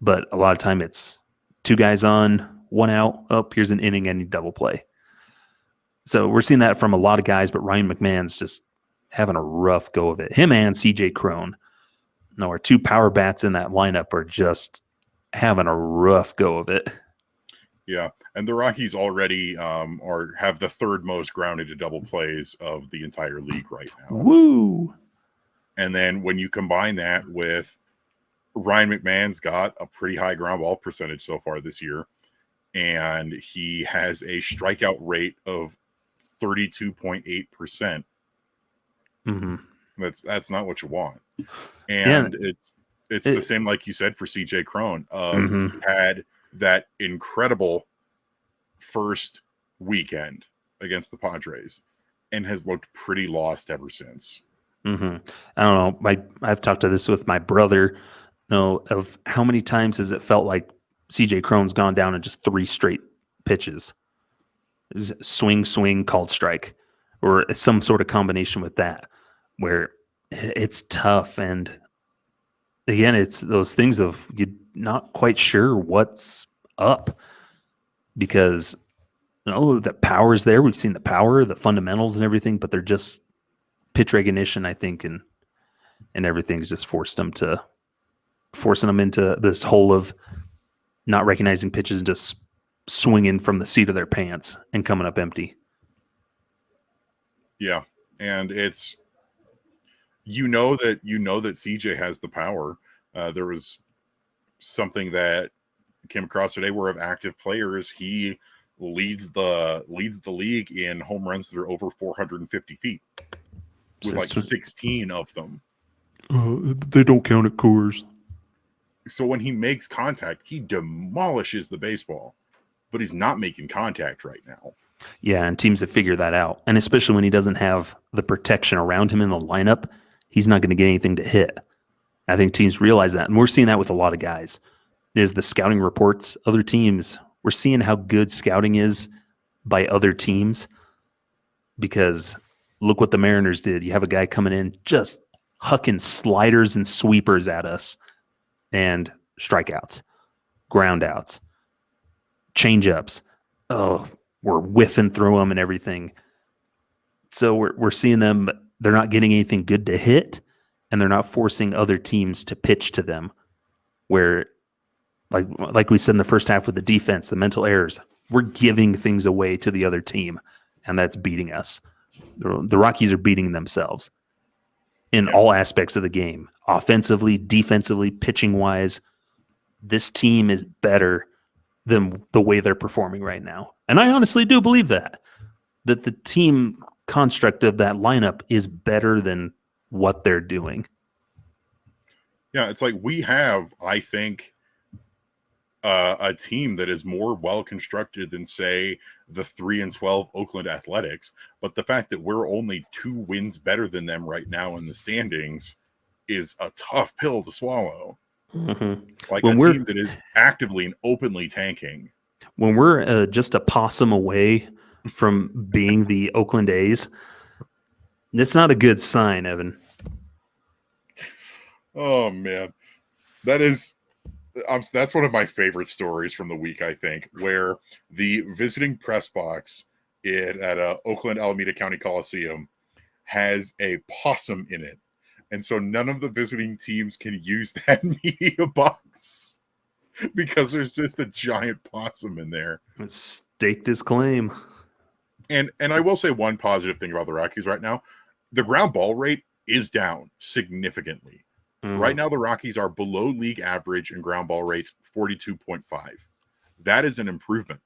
but a lot of time it's 2 guys on, 1 out. Oh, here's an inning and double play. So we're seeing that from a lot of guys, but Ryan McMahon's just having a rough go of it. Him and CJ Crone. No, our 2 power bats in that lineup are just having a rough go of it. Yeah, and the Rockies already have the 3rd most grounded to double plays of the entire league right now. Woo! And then when you combine that with Ryan McMahon's got a pretty high ground ball percentage so far this year, and he has a strikeout rate of 32.8%. That's not what you want. And it's the same, like you said, for CJ Crone. He had that incredible first weekend against the Padres and has looked pretty lost ever since. Mm-hmm. I don't know. I've talked to this with my brother. Of how many times has it felt like CJ Cron's gone down in just 3 straight pitches, swing, called strike, or some sort of combination with that, where it's tough. And again, it's those things of you're not quite sure what's up because the power's there. We've seen the power, the fundamentals, and everything, but they're just pitch recognition, I think, and everything's just forcing them into this hole of not recognizing pitches and just swinging from the seat of their pants and coming up empty. Yeah, and it's that CJ has the power. There was something that came across today where of active players, he leads the league in home runs that are over 450 feet with like 16 of them. They don't count at Coors. So when he makes contact, he demolishes the baseball, but he's not making contact right now. Yeah, and teams have figured that out. And especially when he doesn't have the protection around him in the lineup, he's not going to get anything to hit. I think teams realize that. And we're seeing that with a lot of guys. There's the scouting reports, other teams. We're seeing how good scouting is by other teams because look what the Mariners did. You have a guy coming in just hucking sliders and sweepers at us and strikeouts, groundouts, changeups. Oh, we're whiffing through them and everything. So we're seeing them. They're not getting anything good to hit, and they're not forcing other teams to pitch to them. Where, like we said in the first half with the defense, the mental errors, we're giving things away to the other team, and that's beating us. The Rockies are beating themselves in all aspects of the game, offensively, defensively, pitching-wise. This team is better than the way they're performing right now. And I honestly do believe that the team construct of that lineup is better than what they're doing. Yeah, it's like we have, I think, a team that is more well-constructed than, say, the 3-12 Oakland Athletics. But the fact that we're only 2 wins better than them right now in the standings is a tough pill to swallow. Mm-hmm. Like when a team that is actively and openly tanking. When we're just a possum away from being the Oakland A's, it's not a good sign, Evan. Oh, man. That's one of my favorite stories from the week, I think, where the visiting press box at Oakland Alameda County Coliseum has a possum in it. And so none of the visiting teams can use that media box because there's just a giant possum in there. It staked his claim. And I will say one positive thing about the Rockies right now. The ground ball rate is down significantly. Right now, the Rockies are below league average in ground ball rates, 42.5. That is an improvement.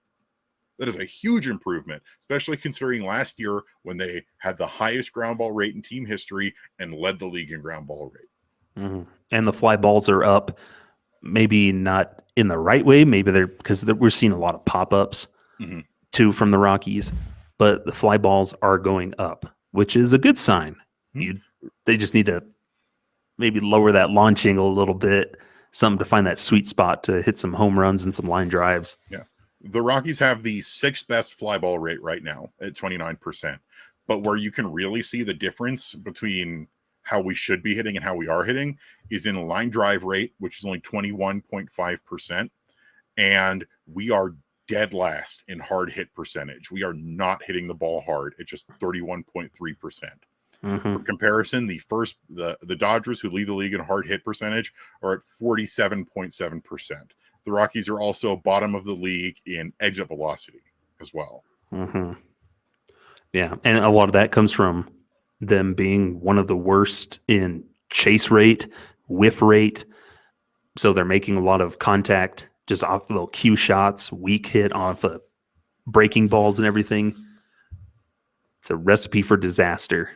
That is a huge improvement, especially considering last year when they had the highest ground ball rate in team history and led the league in ground ball rate. Mm-hmm. And the fly balls are up, maybe not in the right way. Maybe we're seeing a lot of pop-ups too from the Rockies, but the fly balls are going up, which is a good sign. They just need to maybe lower that launch angle a little bit, something to find that sweet spot to hit some home runs and some line drives. Yeah. The Rockies have the 6th best fly ball rate right now at 29%. But where you can really see the difference between how we should be hitting and how we are hitting is in line drive rate, which is only 21.5%. And we are dead last in hard hit percentage. We are not hitting the ball hard at just 31.3%. For comparison, the Dodgers, who lead the league in hard hit percentage, are at 47.7%. The Rockies are also bottom of the league in exit velocity as well. Yeah, and a lot of that comes from them being one of the worst in chase rate, whiff rate. So they're making a lot of contact just off little cue shots, weak hit off of breaking balls and everything. It's a recipe for disaster.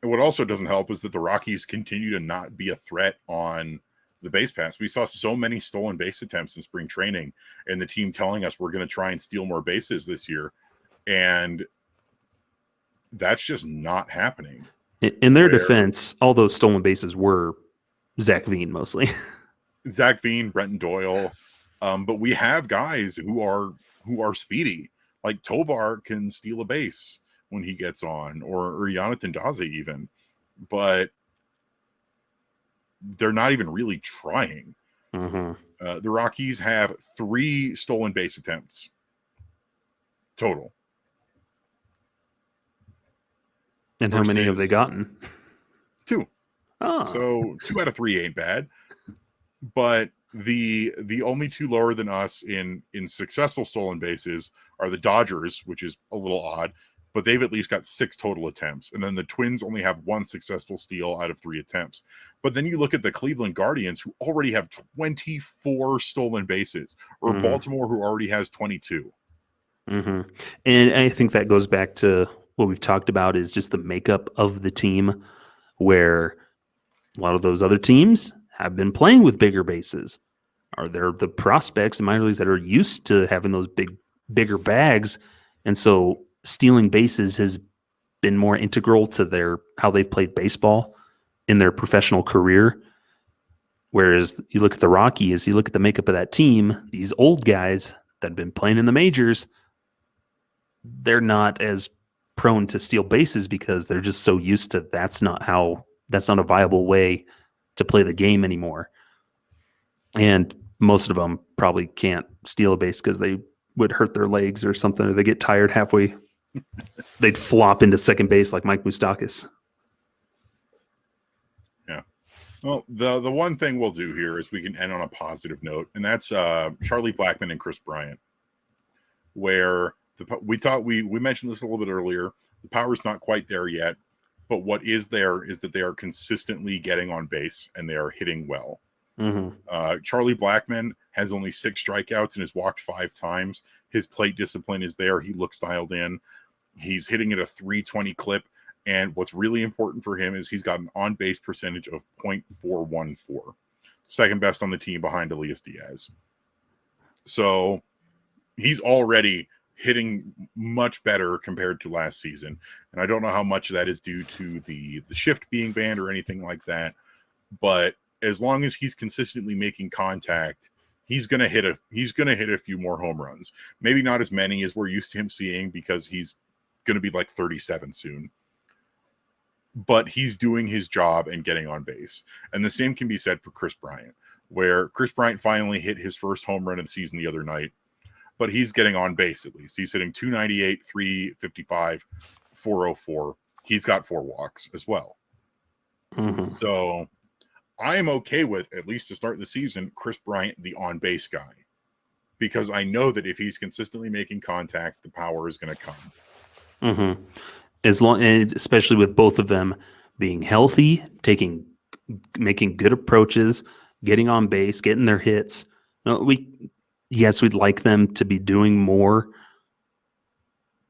And what also doesn't help is that the Rockies continue to not be a threat on the base pass. We saw so many stolen base attempts in spring training, and the team telling us we're going to try and steal more bases this year. And that's just not happening. In their where defense, all those stolen bases were Zach Veen mostly. Zach Veen, Brenton Doyle, but we have guys who are speedy. Like Tovar can steal a base when he gets on, or Jonathan Daze even, but they're not even really trying. Mm-hmm. The Rockies have 3 stolen base attempts total. And how many have they gotten? 2. Oh. So 2 out of 3 ain't bad. But the only 2 lower than us in successful stolen bases are the Dodgers, which is a little odd, but they've at least got 6 total attempts. And then the Twins only have 1 successful steal out of 3 attempts. But then you look at the Cleveland Guardians, who already have 24 stolen bases, or Baltimore, who already has 22. Mm-hmm. And I think that goes back to what we've talked about, is just the makeup of the team, where a lot of those other teams have been playing with bigger bases. Are there the prospects in minor leagues that are used to having those bigger bags, and so stealing bases has been more integral to how they've played baseball in their professional career. Whereas you look at the Rockies, you look at the makeup of that team, these old guys that have been playing in the majors, they're not as prone to steal bases because they're just so used to that's not a viable way to play the game anymore. And most of them probably can't steal a base because they would hurt their legs or something, or they get tired halfway. They'd flop into second base like Mike Moustakas. Yeah. Well, the one thing we'll do here is we can end on a positive note, and that's Charlie Blackmon and Chris Bryant, where we mentioned this a little bit earlier. The power's not quite there yet, but what is there is that they are consistently getting on base and they are hitting well. Charlie Blackmon has only 6 strikeouts and has walked 5 times. His plate discipline is there. He looks dialed in. He's hitting at a 320 clip. And what's really important for him is he's got an on-base percentage of .414. Second best on the team behind Elias Diaz. So he's already hitting much better compared to last season. And I don't know how much of that is due to the shift being banned or anything like that. But as long as he's consistently making contact, he's gonna hit a few more home runs. Maybe not as many as we're used to him seeing, because he's gonna be like 37 soon. But he's doing his job and getting on base. And the same can be said for Chris Bryant, where Chris Bryant finally hit his first home run of the season the other night. But he's getting on base at least. He's hitting 298, 355, 404. He's got 4 walks as well. So I am okay with, at least to start the season, Chris Bryant, the on-base guy, because I know that if he's consistently making contact, the power is going to come. And especially with both of them being healthy, making good approaches, getting on base, getting their hits. We'd like them to be doing more,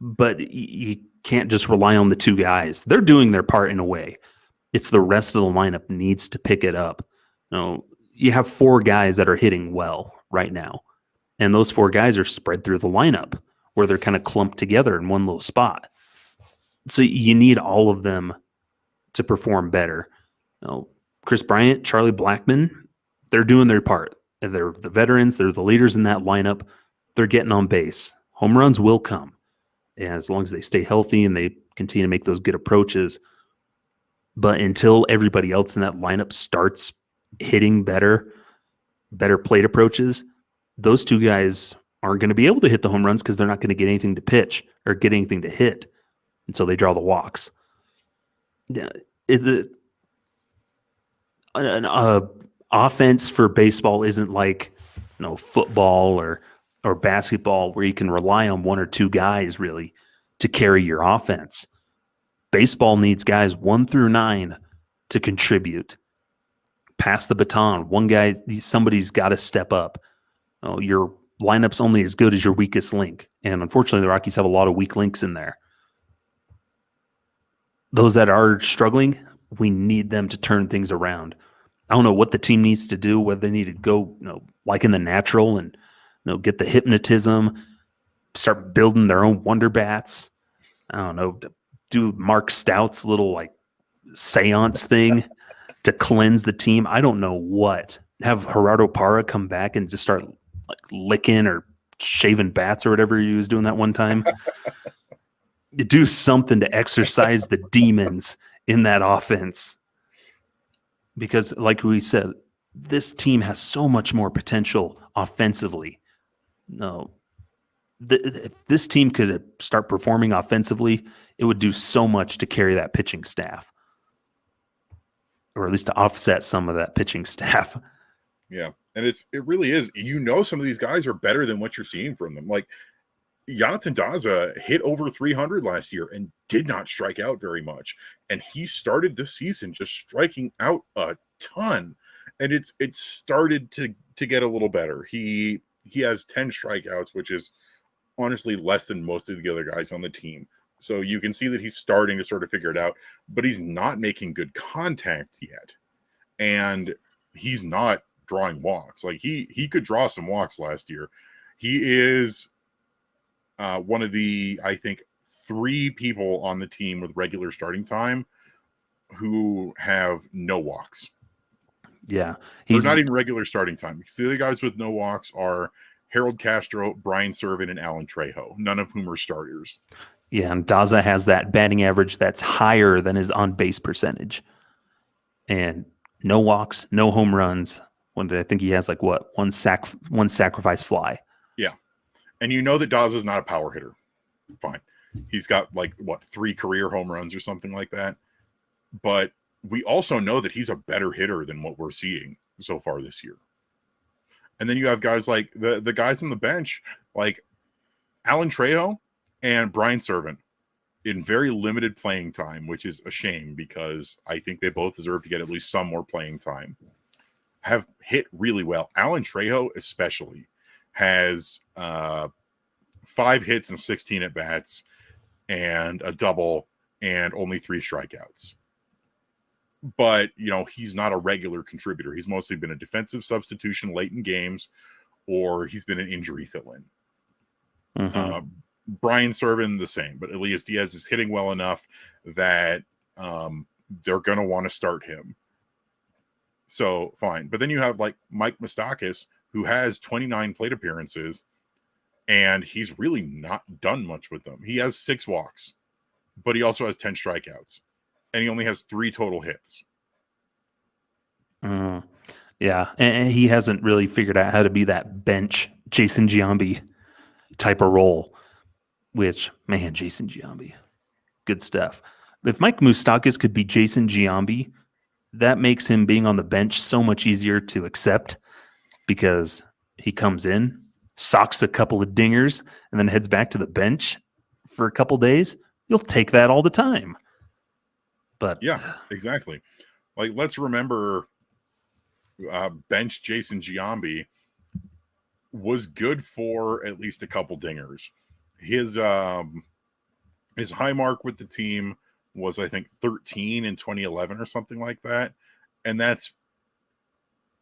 but you can't just rely on the 2 guys. They're doing their part in a way. It's the rest of the lineup needs to pick it up. You have 4 guys that are hitting well right now, and those 4 guys are spread through the lineup where they're kind of clumped together in one little spot. So you need all of them to perform better. Chris Bryant, Charlie Blackmon, they're doing their part. They're the veterans. They're the leaders in that lineup. They're getting on base. Home runs will come, and as long as they stay healthy and they continue to make those good approaches. But until everybody else in that lineup starts hitting better plate approaches, those 2 guys aren't going to be able to hit the home runs because they're not going to get anything to pitch or get anything to hit. And so they draw the walks. Offense for baseball isn't like football or basketball, where you can rely on 1 or 2 guys really to carry your offense. Baseball needs guys 1 through 9 to contribute. Pass the baton. One guy, somebody's got to step up. Your lineup's only as good as your weakest link. And unfortunately, the Rockies have a lot of weak links in there. Those that are struggling, we need them to turn things around. I don't know what the team needs to do, whether they need to go, like in the natural and get the hypnotism, start building their own wonder bats. I don't know, do Mark Stout's little like seance thing to cleanse the team. I don't know what. Have Gerardo Parra come back and just start like licking or shaving bats or whatever he was doing that one time. You do something to exercise the demons in that offense. Because like we said, this team has so much more potential offensively. No, if this team could start performing offensively, it would do so much to carry that pitching staff, or at least to offset some of that pitching staff. Yeah, and it really is. Some of these guys are better than what you're seeing from them. Like Jonathan Daza hit over 300 last year and did not strike out very much, and he started this season just striking out a ton, and it's started to get a little better. He has 10 strikeouts, which is honestly less than most of the other guys on the team. So you can see that he's starting to sort of figure it out, but he's not making good contact yet. And he's not drawing walks. Like he could draw some walks last year. He is one of the, I think, 3 people on the team with regular starting time who have no walks. Yeah. He's not even regular starting time, because the other guys with no walks are Harold Castro, Brian Serven, and Alan Trejo, none of whom are starters. Yeah, and Daza has that batting average that's higher than his on-base percentage. And no walks, no home runs. I think he has like what? One sacrifice fly. Yeah. And you know that Daza's not a power hitter. Fine. He's got like 3 career home runs or something like that. But we also know that he's a better hitter than what we're seeing so far this year. And then you have guys like the guys on the bench, like Alan Trejo and Brian Serven, in very limited playing time, which is a shame because I think they both deserve to get at least some more playing time, have hit really well. Alan Trejo especially has 5 hits and 16 at-bats and a double and only 3 strikeouts. But, he's not a regular contributor. He's mostly been a defensive substitution late in games, or he's been an injury fill-in. Mm-hmm. Brian Serven, the same, but Elias Diaz is hitting well enough that they're going to want to start him. So, fine. But then you have, like, Mike Moustakas, who has 29 plate appearances, and he's really not done much with them. He has 6 walks, but he also has 10 strikeouts. And he only has 3 total hits. Yeah, and he hasn't really figured out how to be that bench Jason Giambi type of role, which, man, Jason Giambi, good stuff. If Mike Moustakas could be Jason Giambi, that makes him being on the bench so much easier to accept, because he comes in, socks a couple of dingers, and then heads back to the bench for a couple days. You'll take that all the time. But yeah, exactly. Like, let's remember bench Jason Giambi was good for at least a couple dingers. His high mark with the team was, I think, 13 in 2011 or something like that. And that's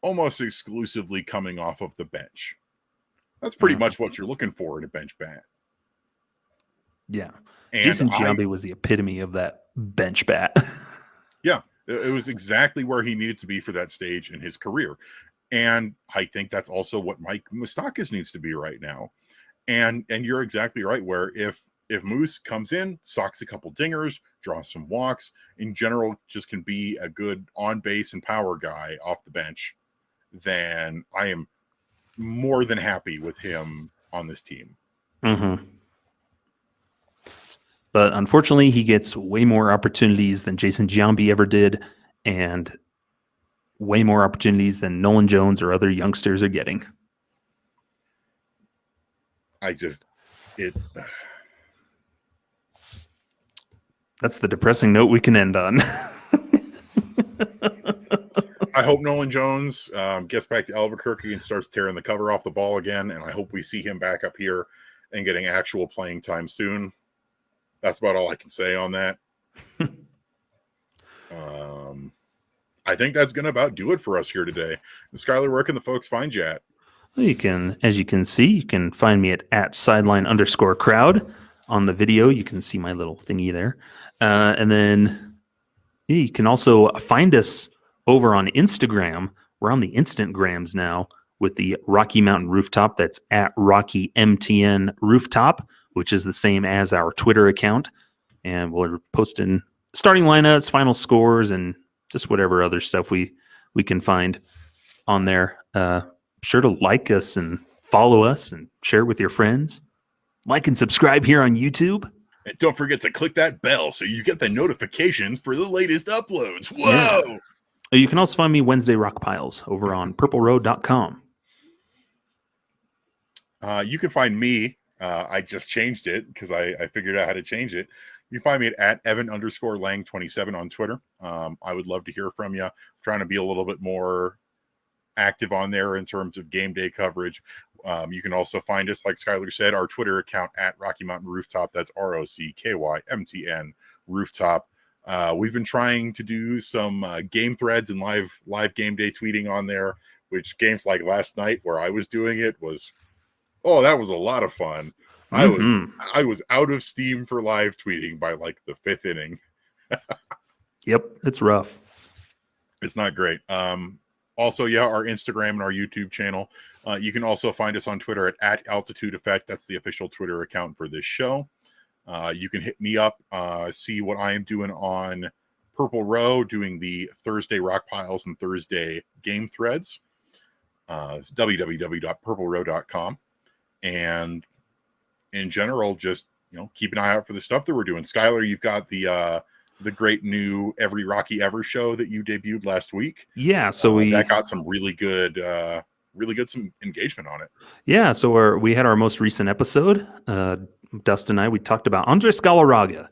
almost exclusively coming off of the bench. That's pretty much what you're looking for in a bench bat. Yeah. And Jason Giambi was the epitome of that bench bat. Yeah, it was exactly where he needed to be for that stage in his career. And I think that's also what Mike Moustakas needs to be right now. And you're exactly right, where if Moose comes in, socks a couple dingers, draws some walks, in general just can be a good on-base and power guy off the bench, then I am more than happy with him on this team. Mm-hmm. But unfortunately, he gets way more opportunities than Jason Giambi ever did, and way more opportunities than Nolan Jones or other youngsters are getting. That's the depressing note we can end on. I hope Nolan Jones gets back to Albuquerque and starts tearing the cover off the ball again, and I hope we see him back up here and getting actual playing time soon. That's about all I can say on that. I think that's going to about do it for us here today. And Skyler, where can the folks find you at? Well, you can, as you can see, you can find me at @sideline_crowd. On the video, you can see my little thingy there. And then You can also find us over on Instagram. We're on the Instantgrams now with the Rocky Mountain Rooftop. That's at Rocky MTN Rooftop, which is the same as our Twitter account. And we're posting starting lineups, final scores, and just whatever other stuff we can find on there. Sure to like us and follow us and share it with your friends. Like and subscribe here on YouTube. And don't forget to click that bell so you get the notifications for the latest uploads. Whoa! Yeah. You can also find me Wednesday Rock Piles over on purpleroad.com. You can find me. I just changed it because I figured out how to change it. You can find me at Evan_Lang27 on Twitter. I would love to hear from you. I'm trying to be a little bit more active on there in terms of game day coverage. You can also find us, like Skyler said, our Twitter account at Rocky Mountain Rooftop. That's ROCKYMTN Rooftop. We've been trying to do some game threads and live game day tweeting on there, which games like last night where I was doing it was, that was a lot of fun. I was out of steam for live tweeting by like the 5th inning. Yep, it's rough. It's not great. Also, our Instagram and our YouTube channel. You can also find us on Twitter at Altitude Effect. That's the official Twitter account for this show. You can hit me up, see what I am doing on Purple Row, doing the Thursday Rock Piles and Thursday game threads. It's www.purplerow.com. And in general, just keep an eye out for the stuff that we're doing. Skyler, you've got the great new Every Rocky Ever show that you debuted last week. Yeah, so that got some really good some engagement on it. Yeah, so we had our most recent episode. Dustin and I, we talked about Andres Galarraga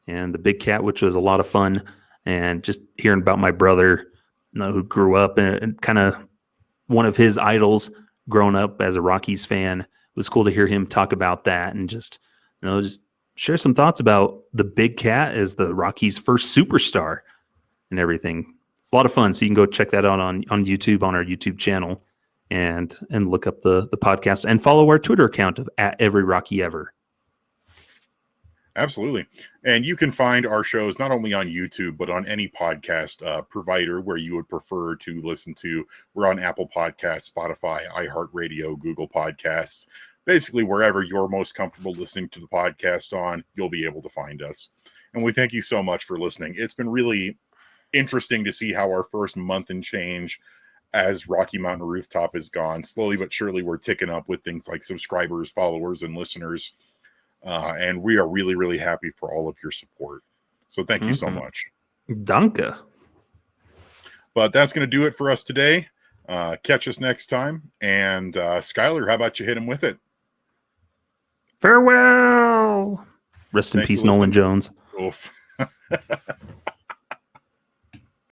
and the Big Cat, which was a lot of fun, and just hearing about my brother, who grew up and kind of one of his idols growing up as a Rockies fan. It was cool to hear him talk about that and just share some thoughts about the Big Cat as the Rockies' first superstar and everything. It's a lot of fun. So you can go check that out on YouTube, on our YouTube channel, and look up the podcast and follow our Twitter account of at Every Rocky Ever. Absolutely. And you can find our shows not only on YouTube, but on any podcast provider where you would prefer to listen to. We're on Apple Podcasts, Spotify, iHeartRadio, Google Podcasts. Basically, wherever you're most comfortable listening to the podcast on, you'll be able to find us. And we thank you so much for listening. It's been really interesting to see how our first month and change as Rocky Mountain Rooftop has gone. Slowly but surely, we're ticking up with things like subscribers, followers, and listeners. And we are really, really happy for all of your support. So thank you so much. Danke. But that's going to do it for us today. Catch us next time. And Skyler, how about you hit him with it? Farewell. Rest in peace, Nolan Jones. Oof.